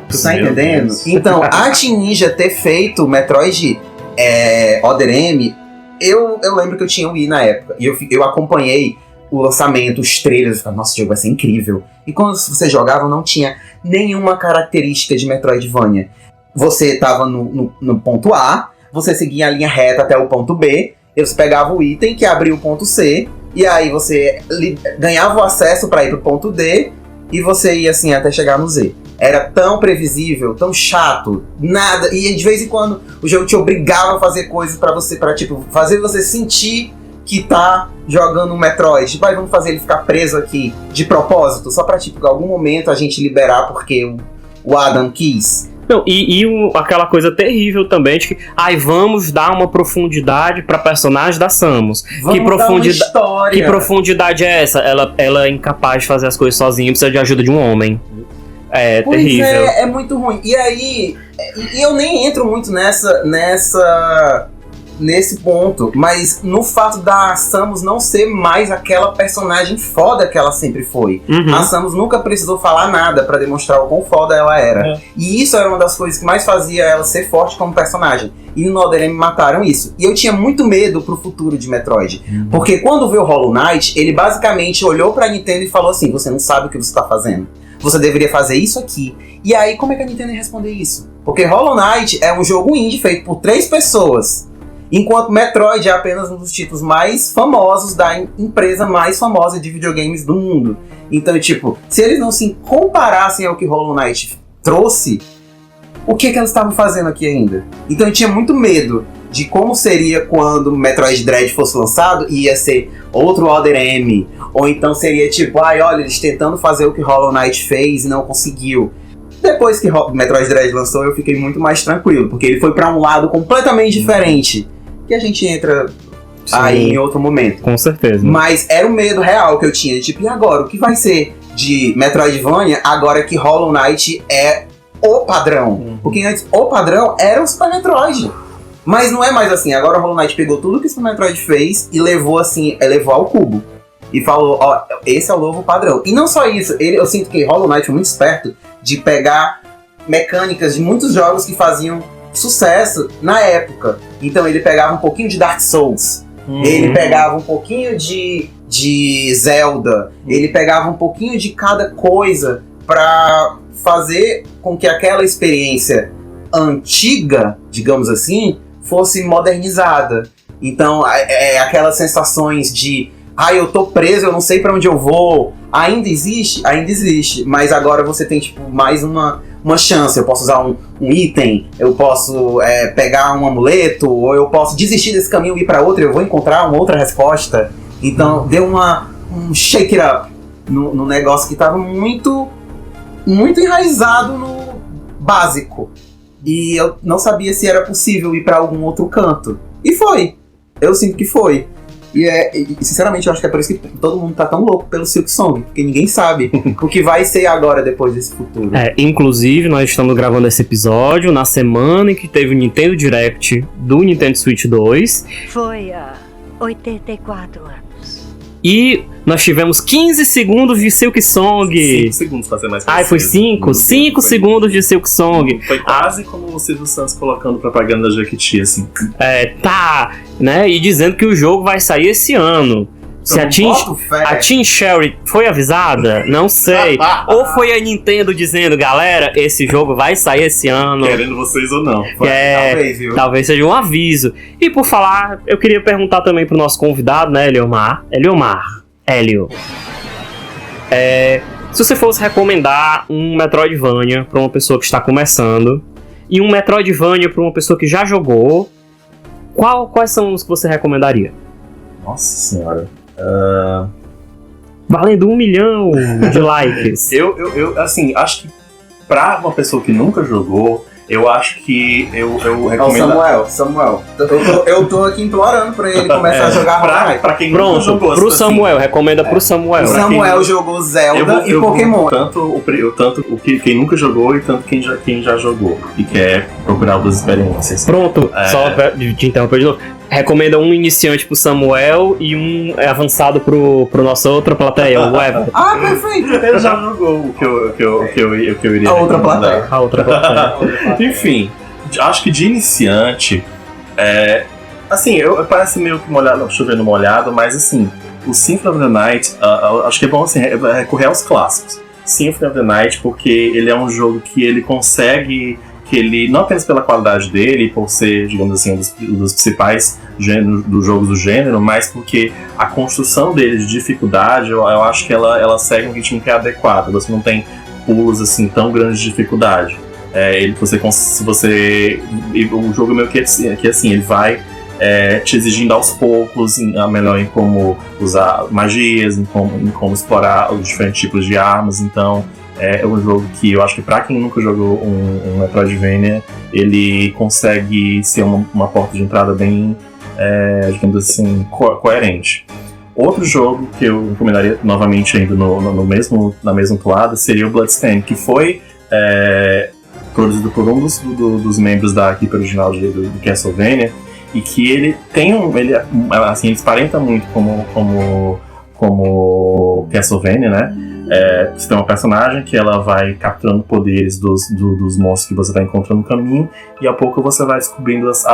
Tu tá entendendo? Então, a Team Ninja ter feito o Metroid Other M, eu lembro que eu tinha o Wii na época. E eu acompanhei o lançamento, os trailers, eu falei, nossa, esse jogo vai ser incrível. E quando você jogava, não tinha nenhuma característica de Metroidvania. Você tava no ponto A, você seguia a linha reta até o ponto B, você pegava o item que abria o ponto C, e aí você ganhava o acesso para ir pro ponto D, e você ia assim até chegar no Z. Era tão previsível, tão chato, nada. E de vez em quando o jogo te obrigava a fazer coisas pra fazer você sentir que tá jogando um Metroid. Tipo, vamos fazer ele ficar preso aqui de propósito, só pra, em algum momento a gente liberar porque o Adam quis. Não, aquela coisa terrível também de que vamos dar uma profundidade pra personagem da Samus. Que profundidade é essa? Ela é incapaz de fazer as coisas sozinha, precisa de ajuda de um homem. É terrível. É muito ruim. E aí, eu nem entro muito nesse ponto, mas no fato da Samus não ser mais aquela personagem foda que ela sempre foi. A Samus nunca precisou falar nada pra demonstrar o quão foda ela era. E isso era uma das coisas que mais fazia ela ser forte como personagem. E no Other M mataram isso. E eu tinha muito medo pro futuro de Metroid. Porque quando veio o Hollow Knight, ele basicamente olhou pra Nintendo e falou assim, você não sabe o que você tá fazendo. Você deveria fazer isso aqui. E aí, como é que a Nintendo ia responder isso? Porque Hollow Knight é um jogo indie feito por 3 pessoas. Enquanto Metroid é apenas um dos títulos mais famosos da empresa mais famosa de videogames do mundo. Então, se eles não se comparassem ao que Hollow Knight trouxe, o que elas estavam fazendo aqui ainda? Então eu tinha muito medo de como seria quando Metroid Dread fosse lançado e ia ser outro Other M. Ou então seria olha, eles tentando fazer o que Hollow Knight fez e não conseguiu. Depois que Metroid Dread lançou, eu fiquei muito mais tranquilo, porque ele foi pra um lado completamente diferente. Que a gente entra aí em outro momento. Com certeza. Mas era o medo real que eu tinha. E agora? O que vai ser de Metroidvania agora que Hollow Knight é o padrão? Porque antes o padrão era o Super Metroid. Mas não é mais assim. Agora o Hollow Knight pegou tudo que o Super Metroid fez e levou ao cubo. E falou, esse é o novo padrão. E não só isso. Eu sinto que Hollow Knight foi muito esperto de pegar mecânicas de muitos jogos que faziam sucesso na época. Então ele pegava um pouquinho de Dark Souls, ele pegava um pouquinho de Zelda, ele pegava um pouquinho de cada coisa pra fazer com que aquela experiência antiga, digamos assim, fosse modernizada. Então aquelas sensações de eu tô preso, eu não sei pra onde eu vou, ainda existe, mas agora você tem mais uma chance. Eu posso usar um item, eu posso pegar um amuleto, ou eu posso desistir desse caminho e ir pra outro, eu vou encontrar uma outra resposta. Então deu um shake it up no negócio que tava muito, muito enraizado no básico. E eu não sabia se era possível ir pra algum outro canto. E foi. Eu sinto que foi. E sinceramente eu acho que é por isso que todo mundo tá tão louco pelo Silksong, porque ninguém sabe o que vai ser agora depois desse futuro. Inclusive nós estamos gravando esse episódio na semana em que teve o Nintendo Direct do Nintendo Switch 2. Foi há 84 anos. E nós tivemos 15 segundos de Silk Song. 5 segundos pra ser mais preciso. Ai, foi 5? 5 segundos de Silk Song. Foi quase como o Silvio Santos colocando propaganda da Jequiti, assim. Né? E dizendo que o jogo vai sair esse ano. Se a Team Sherry foi avisada? Não sei. Ou foi a Nintendo dizendo, galera, esse jogo vai sair esse ano. Querendo vocês ou não. Talvez, viu? Talvez seja um aviso. E por falar, eu queria perguntar também pro nosso convidado, né, Hélio. Se você fosse recomendar um Metroidvania pra uma pessoa que está começando e um Metroidvania pra uma pessoa que já jogou, quais são os que você recomendaria? Nossa senhora. Valendo 1 milhão de likes. Eu assim, acho que pra uma pessoa que nunca jogou, eu acho que eu recomendo... Samuel. Eu tô aqui implorando pra ele começar a jogar Fortnite. Pra quem nunca jogou. Pro Samuel, recomenda pro Samuel. O Samuel jogou Zelda e Pokémon. Tanto quem nunca jogou e tanto quem já jogou e quer procurar outras experiências. Pronto, só te interromper de novo. Recomenda um iniciante pro Samuel e um avançado pro nossa outra plateia, o Ever. Perfeito! Ele já jogou o que eu iria A outra recomendar. A outra plateia. Enfim, acho que de iniciante, assim, parece meio que chovendo molhado, mas assim, o Symphony of the Night, acho que é bom assim, recorrer aos clássicos. Symphony of the Night, porque ele é um jogo que ele consegue, que ele, não apenas pela qualidade dele, por ser, digamos assim, um dos principais dos jogos do gênero, mas porque a construção dele de dificuldade, eu acho que ela segue um ritmo que é adequado. Você não tem pulos assim tão grandes de dificuldade. O jogo meio que assim, ele vai te exigindo aos poucos melhor em como usar magias, em como explorar os diferentes tipos de armas. Então é um jogo que eu acho que pra quem nunca jogou um Metroidvania, ele consegue ser uma porta de entrada bem, digamos assim, coerente. Outro jogo que eu recomendaria novamente ainda na mesma toada seria o Bloodstained, que foi produzido por um dos membros da equipe original do Castlevania, e que ele tem ele aparenta muito como Castlevania, né? Você tem uma personagem que ela vai capturando poderes dos monstros que você vai encontrando no caminho, e a pouco você vai descobrindo os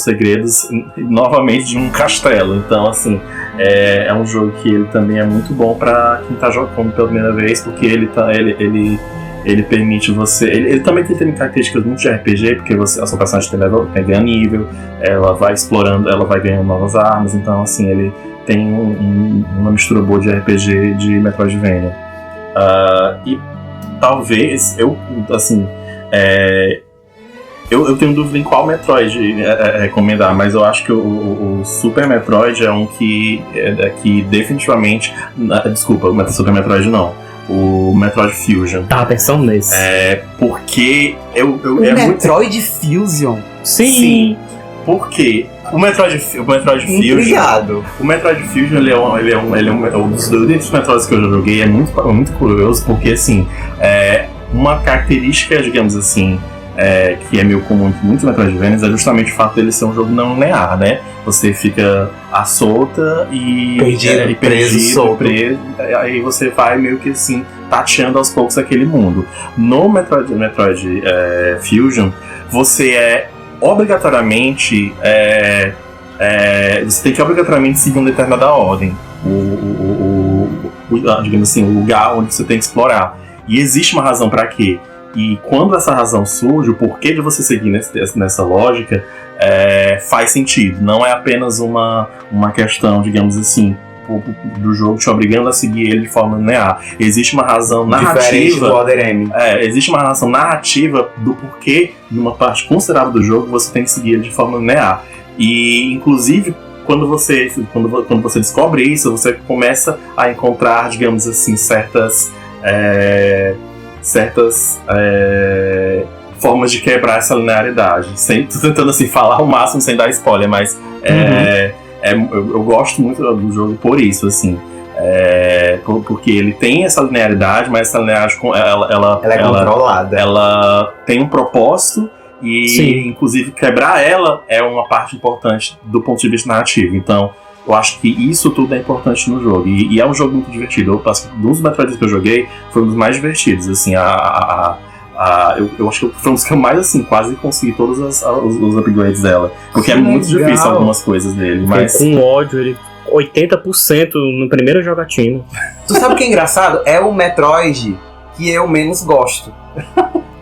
segredos novamente de um castelo. Então, assim, é um jogo que ele também é muito bom para quem está jogando pela primeira vez, porque ele permite você... Ele também tem características muito de RPG, porque a sua personagem ganha nível, ela vai explorando, ela vai ganhando novas armas. Então, assim, ele tem uma mistura boa de RPG de Metroidvania. E talvez, eu tenho dúvida em qual Metroid recomendar, mas eu acho que o Super Metroid é um que definitivamente... Desculpa, o Super Metroid não. O Metroid Fusion. Tava pensando nesse. Porque Metroid Fusion? Sim. Porque o Metroid Fusion... Obrigado. O Metroid Fusion, ele é um dos Metroids que eu já joguei, é muito curioso, porque, assim, uma característica, digamos assim, que é meio comum em muitos Metroidvanias, é justamente o fato dele ser um jogo não linear, né? Você fica à solta e preso, aí você vai meio que assim, tateando aos poucos aquele mundo. No Metroid Fusion, você obrigatoriamente você tem que obrigatoriamente seguir uma determinada ordem, digamos assim, o lugar onde você tem que explorar. E existe uma razão para quê? E quando essa razão surge, o porquê de você seguir nessa lógica faz sentido. Não é apenas uma questão, digamos assim, do jogo te obrigando a seguir ele de forma linear. Existe uma razão narrativa. Do Other M. Existe uma razão narrativa do porquê, numa parte considerável do jogo, você tem que seguir ele de forma linear. E, inclusive, quando você descobre isso, você começa a encontrar, digamos assim, certas formas de quebrar essa linearidade. Tô tentando assim, falar o máximo sem dar spoiler, mas eu gosto muito do jogo por isso, assim. Porque ele tem essa linearidade, mas essa linearidade ela é controlada. Ela tem um propósito e, inclusive, quebrar ela é uma parte importante do ponto de vista narrativo. Então, Eu acho que isso tudo é importante no jogo. E é um jogo muito divertido. Dos Metroids que eu joguei, foi um dos mais divertidos. Assim, eu acho que foi um dos que eu mais, assim, quase consegui todos os upgrades dela. Porque é muito difícil algumas coisas dele. Mas com ódio, ele 80% no primeiro jogatina. Tu sabe o que é engraçado? É o Metroid que eu menos gosto.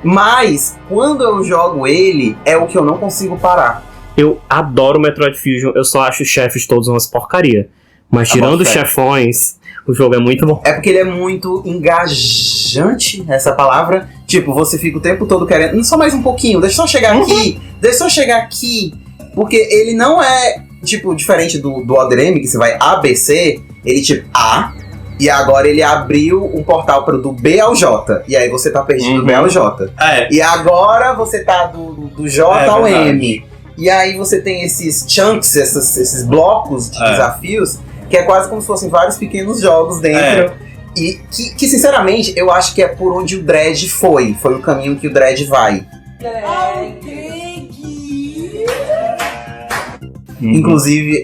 Mas, quando eu jogo ele, é o que eu não consigo parar. Eu adoro Metroid Fusion, eu só acho os chefes todos umas porcaria. Mas tirando os chefões, o jogo é muito bom. É porque ele é muito engajante, essa palavra. Tipo, você fica o tempo todo querendo... Só mais um pouquinho, deixa eu só chegar aqui. Deixa eu só chegar aqui. Porque ele não é, tipo, diferente do Other M, que você vai A, B, C. Ele tipo A... E agora ele abriu um portal do B ao J. E aí você tá perdido do B ao J. E agora você tá do J ao M. E aí você tem esses chunks, esses blocos de desafios, que é quase como se fossem vários pequenos jogos dentro. E que, sinceramente, eu acho que é por onde o Dread foi. Foi o caminho que o Dread vai. Inclusive,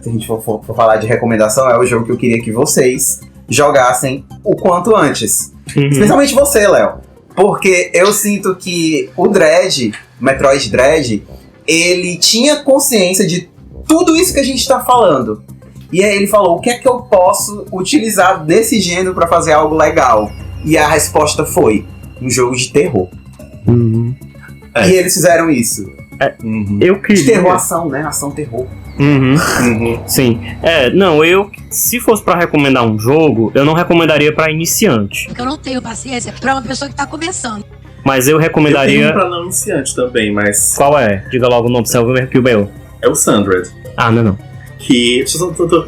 se a gente for falar de recomendação, é o jogo que eu queria que vocês jogassem o quanto antes. Especialmente você, Léo. Porque eu sinto que o Dread, Metroid Dread, ele tinha consciência de tudo isso que a gente tá falando. E aí ele falou, o que é que eu posso utilizar desse gênero pra fazer algo legal? E a resposta foi, um jogo de terror. E eles fizeram isso. Eu queria... De terror ação, né? Ação terror. Sim. Se fosse pra recomendar um jogo, eu não recomendaria pra iniciante. Porque eu não tenho paciência pra uma pessoa que tá começando. Mas eu recomendaria... Eu tenho pra não iniciante também, mas... Qual é? Diga logo o nome do seu meu. É o Sundred. Ah, não. Que...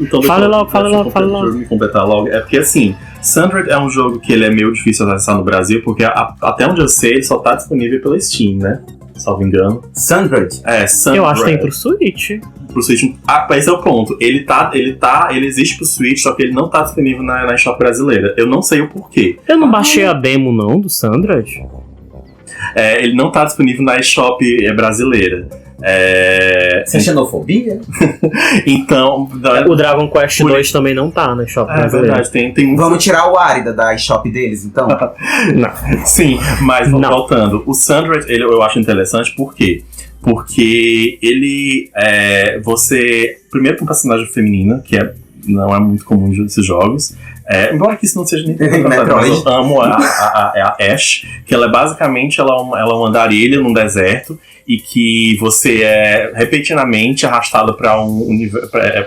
Então, fala logo. Deixa eu me completar logo. É porque, assim, Sundred é um jogo que ele é meio difícil de acessar no Brasil, porque até onde eu sei, ele só tá disponível pela Steam, né? Salvo engano. Sundred? Sundred. Eu acho que tem pro Switch. Pro Switch. Esse é o ponto. Ele existe pro Switch, só que ele não tá disponível na eShop brasileira. Eu não sei o porquê. Eu não baixei a demo, não, do Sundred. Ele não tá disponível na eShop brasileira. Isso é xenofobia? Então... O Dragon Quest 2 também não tá na eShop brasileira. É verdade, tem Vamos tirar o Árida da eShop deles, então? Não. Sim, mas voltando. O Sundred, eu acho interessante, por quê? Porque ele... você... Primeiro tem um personagem feminina, que não é muito comum nesses jogos. Embora que isso não seja nem mas eu amo a Ash, que ela é basicamente ela é uma andarilha num deserto e que você é repentinamente arrastado para um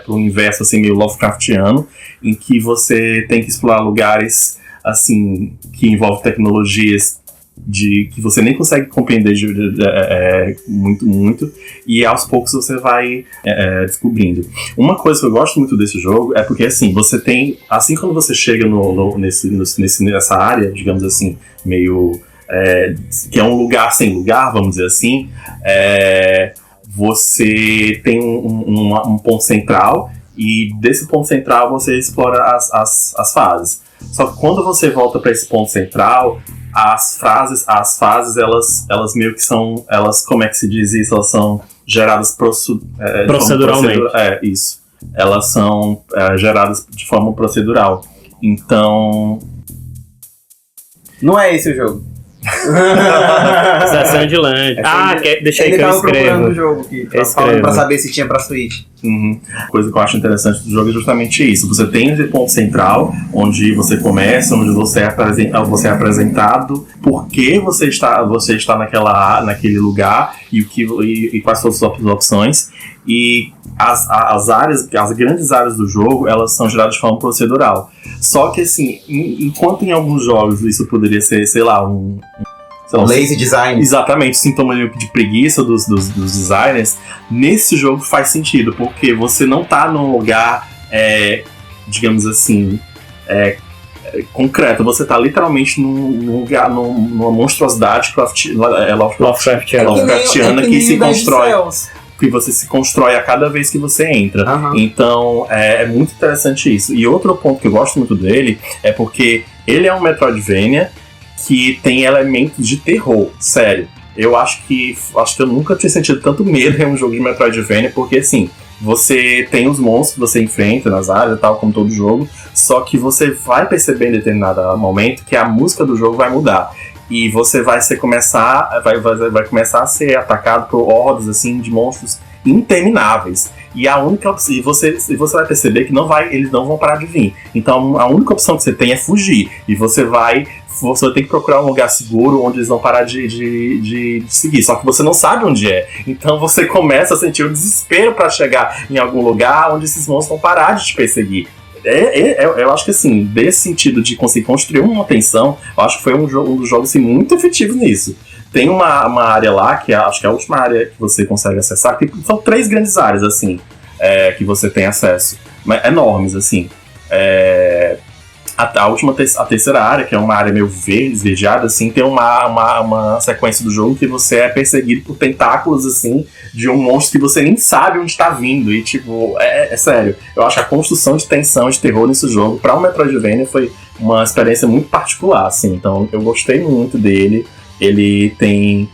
universo assim, meio Lovecraftiano, em que você tem que explorar lugares assim, que envolvem tecnologias que você nem consegue compreender muito, e aos poucos você vai descobrindo. Uma coisa que eu gosto muito desse jogo é porque assim, você tem, assim quando você chega nessa área, digamos assim, meio que é um lugar sem lugar, vamos dizer assim, você tem um ponto central, e desse ponto central você explora as fases. Só que quando você volta para esse ponto central, as fases elas meio que são, como é que se diz isso? Elas são geradas proceduralmente. Isso. Elas são geradas de forma procedural. Então... Não é esse o jogo. Sandland. Deixa aí que eu escrevo. Ele tava procurando o jogo aqui, falando pra saber se tinha pra Switch. A coisa que eu acho interessante do jogo é justamente isso. Você tem esse ponto central, onde você começa, onde você é apresentado por que você está naquele lugar e quais são as suas opções. E as grandes áreas do jogo, elas são geradas de forma procedural. Só que assim, enquanto em alguns jogos isso poderia ser, sei lá, lazy design. Exatamente, sintoma de preguiça dos designers. Nesse jogo faz sentido, porque você não tá num lugar, digamos assim, concreto. Você tá literalmente num lugar, numa monstruosidade Lovecraftiana que se constrói. Que você se constrói a cada vez que você entra. Então, é muito interessante isso. E outro ponto que eu gosto muito dele é porque ele é um Metroidvania que tem elementos de terror, sério. Eu acho que eu nunca tinha sentido tanto medo em um jogo de Metroidvania, porque assim, você tem os monstros que você enfrenta nas áreas e tal, como todo jogo, só que você vai perceber em determinado momento que a música do jogo vai mudar. E você vai começar a ser atacado por hordas assim, de monstros intermináveis. E você vai perceber que eles não vão parar de vir. Então a única opção que você tem é fugir. E você vai ter que procurar um lugar seguro onde eles vão parar de seguir. Só que você não sabe onde é. Então você começa a sentir o desespero para chegar em algum lugar onde esses monstros vão parar de te perseguir. Eu acho que assim, desse sentido de conseguir construir uma tensão, eu acho que foi um dos jogos assim, muito efetivos nisso. Tem uma área lá, que acho que é a última área que você consegue acessar, que são 3 grandes áreas, assim, que você tem acesso, mas enormes, assim. A terceira área, que é uma área meio esverdeada, assim, tem uma sequência do jogo que você é perseguido por tentáculos, assim, de um monstro que você nem sabe onde tá vindo. E, tipo, é sério. Eu acho que a construção de tensão, de terror nesse jogo, pra um Metroidvania, foi uma experiência muito particular, assim. Então, eu gostei muito dele. Ele tem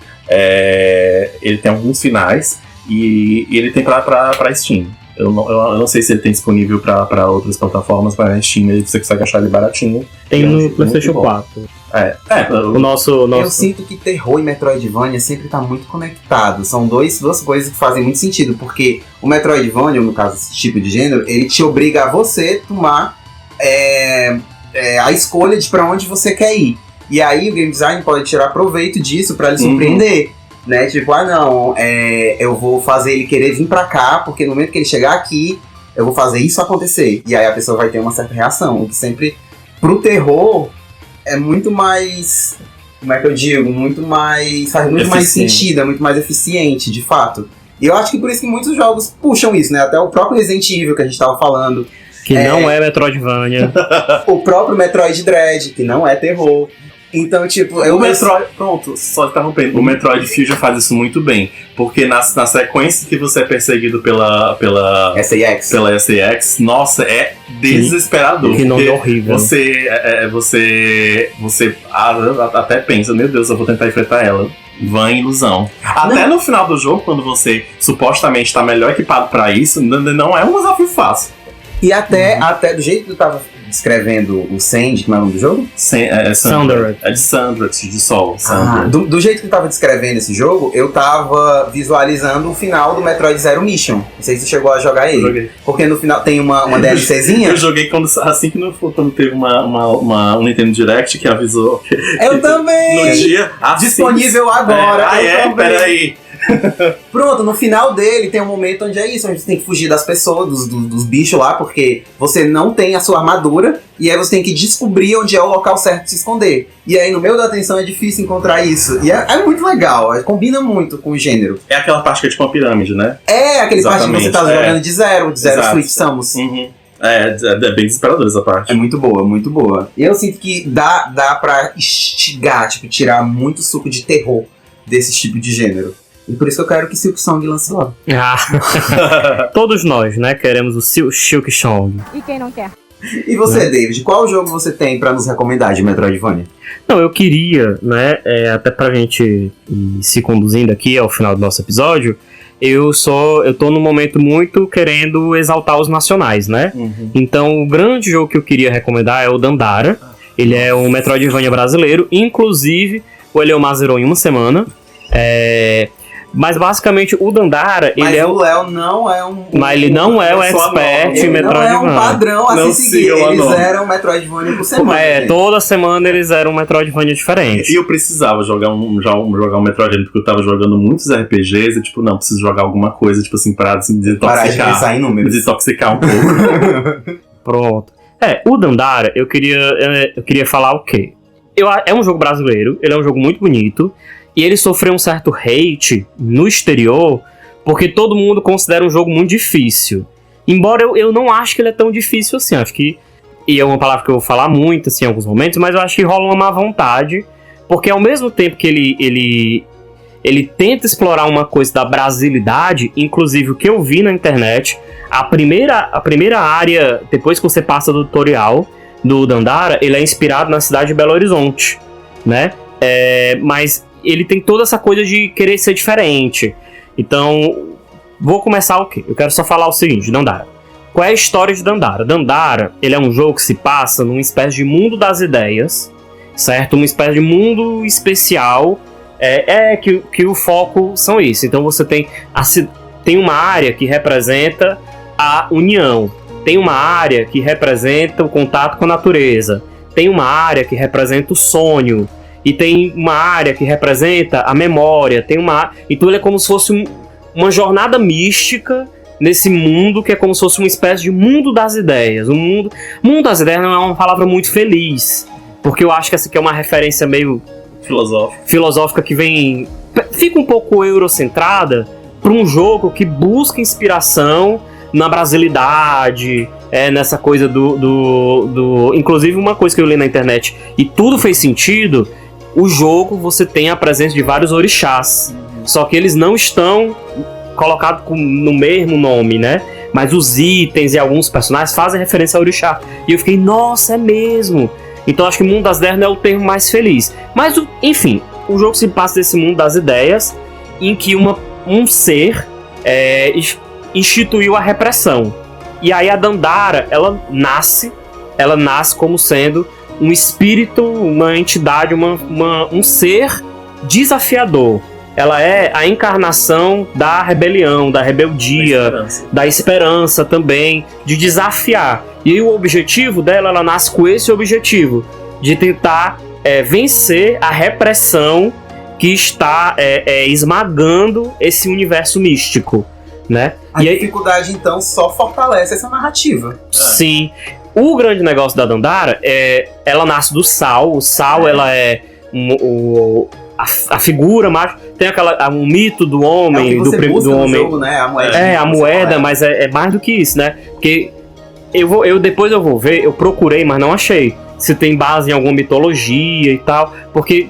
alguns finais e ele tem pra Steam. Eu não sei se ele tem disponível pra outras plataformas, mas na Steam você consegue achar ele baratinho. Tem no PlayStation 4. O nosso... Eu sinto que terror e Metroidvania sempre tá muito conectado. São duas coisas que fazem muito sentido, porque o Metroidvania, no caso desse tipo de gênero, ele te obriga a você tomar a escolha de pra onde você quer ir. E aí o game design pode tirar proveito disso pra lhe surpreender. Né? Tipo, eu vou fazer ele querer vir pra cá, porque no momento que ele chegar aqui, eu vou fazer isso acontecer. E aí a pessoa vai ter uma certa reação. O que sempre, pro terror, é muito mais... Como é que eu digo? Faz muito mais sentido, é muito mais eficiente, de fato. E eu acho que por isso que muitos jogos puxam isso, né? Até o próprio Resident Evil, que a gente tava falando. Que não é Metroidvania. O próprio Metroid Dread, que não é terror. Então, tipo... Pronto, só interrompendo. O Metroid Fusion faz isso muito bem. Porque na sequência que você é perseguido pela SAX, nossa, é desesperador. Que nome horrível. Você até pensa, meu Deus, eu vou tentar enfrentar ela. Vã ilusão. Até no final do jogo, quando você supostamente está melhor equipado pra isso, não é um desafio fácil. E até do jeito que tu tava descrevendo o Sand, como é o nome do jogo? Sandra. É de Sandra, de Sol. Do jeito que tu tava descrevendo esse jogo, eu tava visualizando o final do Metroid Zero Mission. Não sei se tu chegou a jogar ele. Joguei. Porque no final tem uma DLCzinha. Eu joguei quando teve um Nintendo Direct que avisou. Eu também! No dia. Disponível agora. Peraí. Pronto, no final dele tem um momento onde é isso, onde você tem que fugir das pessoas, dos bichos lá, porque você não tem a sua armadura, e aí você tem que descobrir onde é o local certo de se esconder. E aí no meio da tensão é difícil encontrar isso. E é muito legal, combina muito com o gênero. É aquela parte que é tipo uma pirâmide, né? É, aquele parte que você tá jogando de zero Switch Samus. Uhum. É bem desesperador essa parte. É muito boa, muito boa. E eu sinto que dá pra instigar, tipo, tirar muito suco de terror desse tipo de gênero. E por isso que eu quero que Silk Song lance logo. Todos nós, né, queremos o Silk Song. E quem não quer? E você, David, qual jogo você tem pra nos recomendar de Metroidvania? Não, eu queria, né, até pra gente ir se conduzindo aqui ao final do nosso episódio, eu tô num momento muito querendo exaltar os nacionais, né? Uhum. Então, o grande jogo que eu queria recomendar é o Dandara. Ele é um Metroidvania brasileiro, inclusive o Eleomar zerou em uma semana. Mas basicamente o Dandara, mas o Léo não é um... Mas ele não é um expert em Metroidvania. Não é um padrão a se seguir. Eles eram Metroidvania por semana. Toda semana eles eram um Metroidvania diferente. E eu precisava jogar um Metroidvania, porque eu tava jogando muitos RPGs e tipo, não, preciso jogar alguma coisa, tipo assim, parar de desintoxicar. Parar de pensar em números. Desintoxicar um pouco. Pronto. O Dandara, eu queria falar o quê? É um jogo brasileiro, ele é um jogo muito bonito, e ele sofreu um certo hate no exterior, porque todo mundo considera um jogo muito difícil. Embora eu não acho que ele é tão difícil assim, acho que... E é uma palavra que eu vou falar muito, assim, em alguns momentos, mas eu acho que rola uma má vontade, porque ao mesmo tempo que ele tenta explorar uma coisa da brasilidade, inclusive o que eu vi na internet, a primeira área, depois que você passa do tutorial do Dandara, ele é inspirado na cidade de Belo Horizonte, né? Mas ele tem toda essa coisa de querer ser diferente. Então, vou começar o quê? Eu quero só falar o seguinte, Dandara. Qual é a história de Dandara? Dandara, ele é um jogo que se passa numa espécie de mundo das ideias, certo? Uma espécie de mundo especial, que o foco são isso. Então você tem uma área que representa a união, tem uma área que representa o contato com a natureza, tem uma área que representa o sonho, e tem uma área que representa a memória, então ele é como se fosse uma jornada mística nesse mundo que é como se fosse uma espécie de mundo das ideias. Mundo das ideias não é uma palavra muito feliz, porque eu acho que essa aqui é uma referência meio filosófica que fica um pouco eurocentrada para um jogo que busca inspiração na brasilidade, nessa coisa do... Inclusive, uma coisa que eu li na internet e tudo fez sentido, o jogo você tem a presença de vários orixás, só que eles não estão colocados no mesmo nome, né? Mas os itens e alguns personagens fazem referência ao orixá. E eu fiquei, nossa, é mesmo! Então acho que o mundo das ideias não é o termo mais feliz. Mas, enfim, o jogo se passa desse mundo das ideias em que um ser instituiu a repressão. E aí a Dandara, ela nasce como sendo um espírito, uma entidade, um ser desafiador. Ela é a encarnação da rebelião, da rebeldia, da esperança também, de desafiar. E o objetivo dela, ela nasce com esse objetivo, de tentar vencer a repressão que está esmagando esse universo místico, né? A dificuldade, então, só fortalece essa narrativa. Sim. O grande negócio da Dandara ela nasce do sal. O sal, ela é a figura, mas tem um mito do homem, do homem. Jogo, né? A moeda. A moeda, mas é mais do que isso, né? Porque depois eu vou ver, eu procurei, mas não achei se tem base em alguma mitologia e tal, porque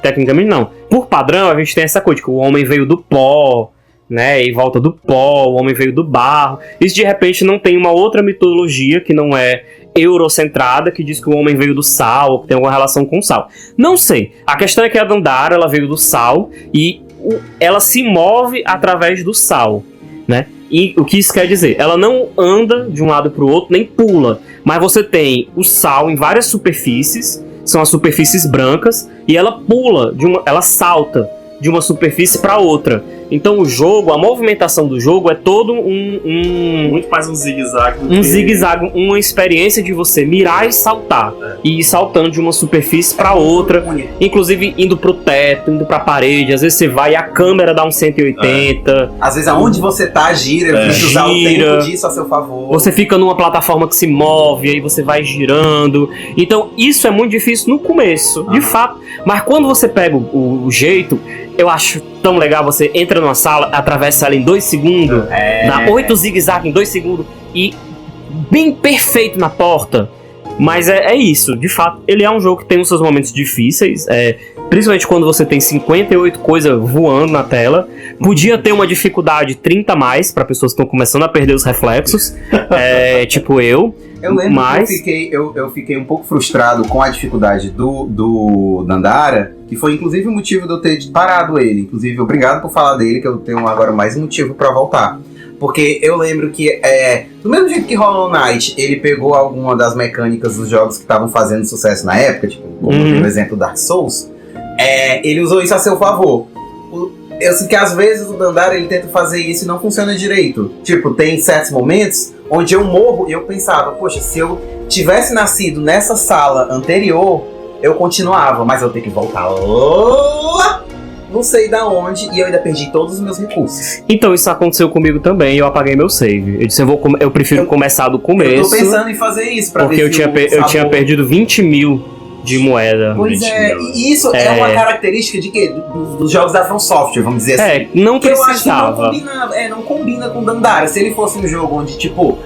tecnicamente não. Por padrão, a gente tem essa coisa que o homem veio do pó, né, e volta do pó, o homem veio do barro. Isso de repente não tem uma outra mitologia que não é eurocentrada, que diz que o homem veio do sal, ou que tem alguma relação com o sal. Não sei. A questão é que a Dandara, ela veio do sal e ela se move através do sal, né? E o que isso quer dizer? Ela não anda de um lado para o outro, nem pula, mas você tem o sal em várias superfícies, são as superfícies brancas, e ela pula, ela salta de uma superfície para outra. Então o jogo, a movimentação do jogo é todo muito mais um zigue-zague. Um zigue-zague, uma experiência de você mirar e saltar. E ir saltando de uma superfície para outra. Inclusive indo pro teto, indo pra parede. Às vezes você vai e a câmera dá um 180. Às vezes aonde você tá gira, você usar o tempo disso a seu favor. Você fica numa plataforma que se move, aí você vai girando. Então isso é muito difícil no começo, de fato. Mas quando você pega o jeito, eu acho tão legal. Você entra numa sala, atravessa ela em 2 segundos, dá 8 zigue-zague em 2 segundos e bem perfeito na porta. Mas é isso, de fato, ele é um jogo que tem os seus momentos difíceis, principalmente quando você tem 58 coisas voando na tela. Podia ter uma dificuldade 30 a mais para pessoas que estão começando a perder os reflexos, tipo eu. Eu lembro que eu fiquei um pouco frustrado com a dificuldade do Dandara, que foi inclusive o motivo de eu ter parado ele. Inclusive, obrigado por falar dele, que eu tenho agora mais motivo pra voltar. Porque eu lembro que, do mesmo jeito que Hollow Knight, ele pegou alguma das mecânicas dos jogos que estavam fazendo sucesso na época, tipo, como por exemplo Dark Souls, ele usou isso a seu favor. Eu sei que às vezes o Dandara, ele tenta fazer isso e não funciona direito. Tipo, tem certos momentos onde eu morro e eu pensava, poxa, se eu tivesse nascido nessa sala anterior, eu continuava, mas eu tenho que voltar lá, não sei da onde, e eu ainda perdi todos os meus recursos. Então isso aconteceu comigo também, eu apaguei meu save. Eu disse, eu prefiro começar do começo. Eu tô pensando em fazer isso, pra porque ver eu tinha perdido 20 mil de moeda. Pois e isso é uma característica de quê? Dos jogos da From Software, vamos dizer assim. Não que precisava. Eu acho que não combina com Dandara. Se ele fosse um jogo onde, tipo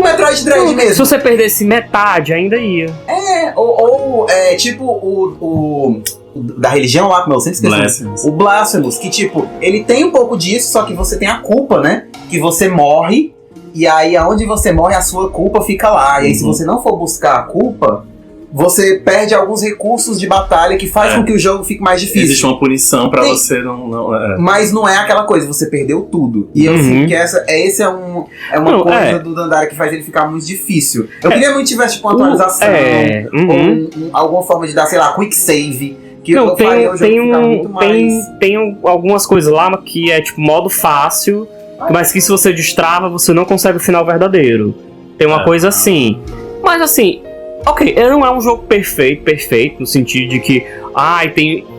Metroid Dread mesmo. Se você perdesse metade, ainda ia. Tipo o da religião lá, como eu sempre esqueci. O Blasphemous, que tipo, ele tem um pouco disso, só que você tem a culpa, né? Que você morre, e aí aonde você morre, a sua culpa fica lá. E aí se você não for buscar a culpa, você perde alguns recursos de batalha que faz com que o jogo fique mais difícil. Existe uma punição pra você não Mas não é aquela coisa, você perdeu tudo. E eu sinto que essa é uma coisa do Dandara que faz ele ficar muito difícil. Eu queria muito que tivesse tipo, uma atualização, ou alguma forma de dar, sei lá, quick save. Que não, tem algumas coisas lá que é tipo modo fácil, mas que se você destrava, você não consegue o final verdadeiro. Tem uma coisa assim. Mas assim, ok, não é um jogo perfeito, no sentido de que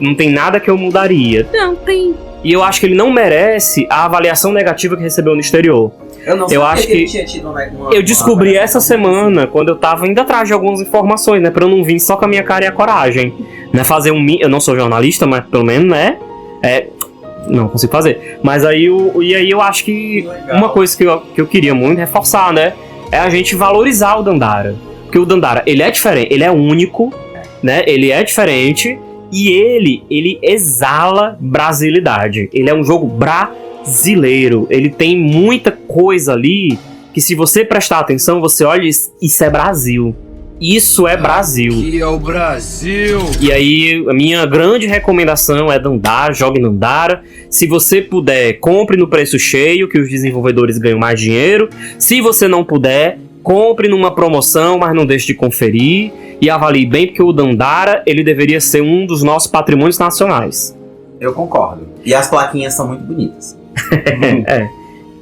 não tem nada que eu mudaria. Não, tem. E eu acho que ele não merece a avaliação negativa que recebeu no exterior. Eu acho que ele tinha tido eu descobri essa semana, quando eu tava indo atrás de algumas informações, né? Pra eu não vir só com a minha cara e a coragem. Né, eu não sou jornalista, mas pelo menos, né? Não consigo fazer. Mas aí eu acho que uma coisa que eu queria muito reforçar, né? É a gente valorizar o Dandara. Porque o Dandara, ele é diferente, ele é único, né? Ele é diferente e ele exala brasilidade. Ele é um jogo brasileiro. Ele tem muita coisa ali que, se você prestar atenção, você olha e isso é Brasil. Isso é Brasil. Aqui é o Brasil. E aí, a minha grande recomendação é Dandara, jogue Dandara. Se você puder, compre no preço cheio, que os desenvolvedores ganham mais dinheiro. Se você não puder, compre numa promoção, mas não deixe de conferir. E avalie bem, porque o Dandara, ele deveria ser um dos nossos patrimônios nacionais. Eu concordo. E as plaquinhas são muito bonitas.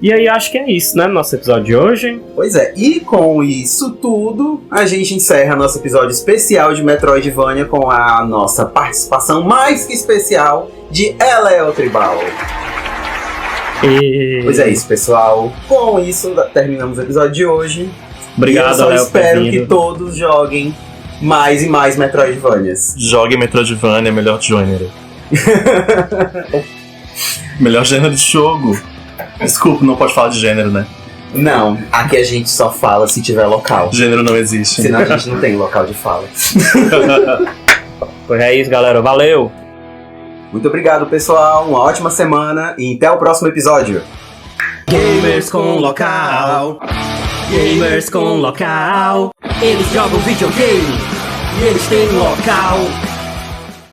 E aí acho que é isso, né, no nosso episódio de hoje. Pois é, e com isso tudo, a gente encerra nosso episódio especial de Metroidvania com a nossa participação mais que especial de Eleo Tribal. Pois é isso, pessoal. Com isso, terminamos o episódio de hoje. Obrigado, e eu só espero que todos joguem mais e mais Metroidvanias. Joguem Metroidvania, melhor gênero. Melhor gênero de jogo. Desculpa, não pode falar de gênero, né? Não, aqui a gente só fala se tiver local. Gênero não existe. Senão a gente não tem local de fala. Pois é isso, galera. Valeu! Muito obrigado, pessoal. Uma ótima semana e até o próximo episódio. Gamers com local. Gamers com local. Eles jogam videogame e eles têm local.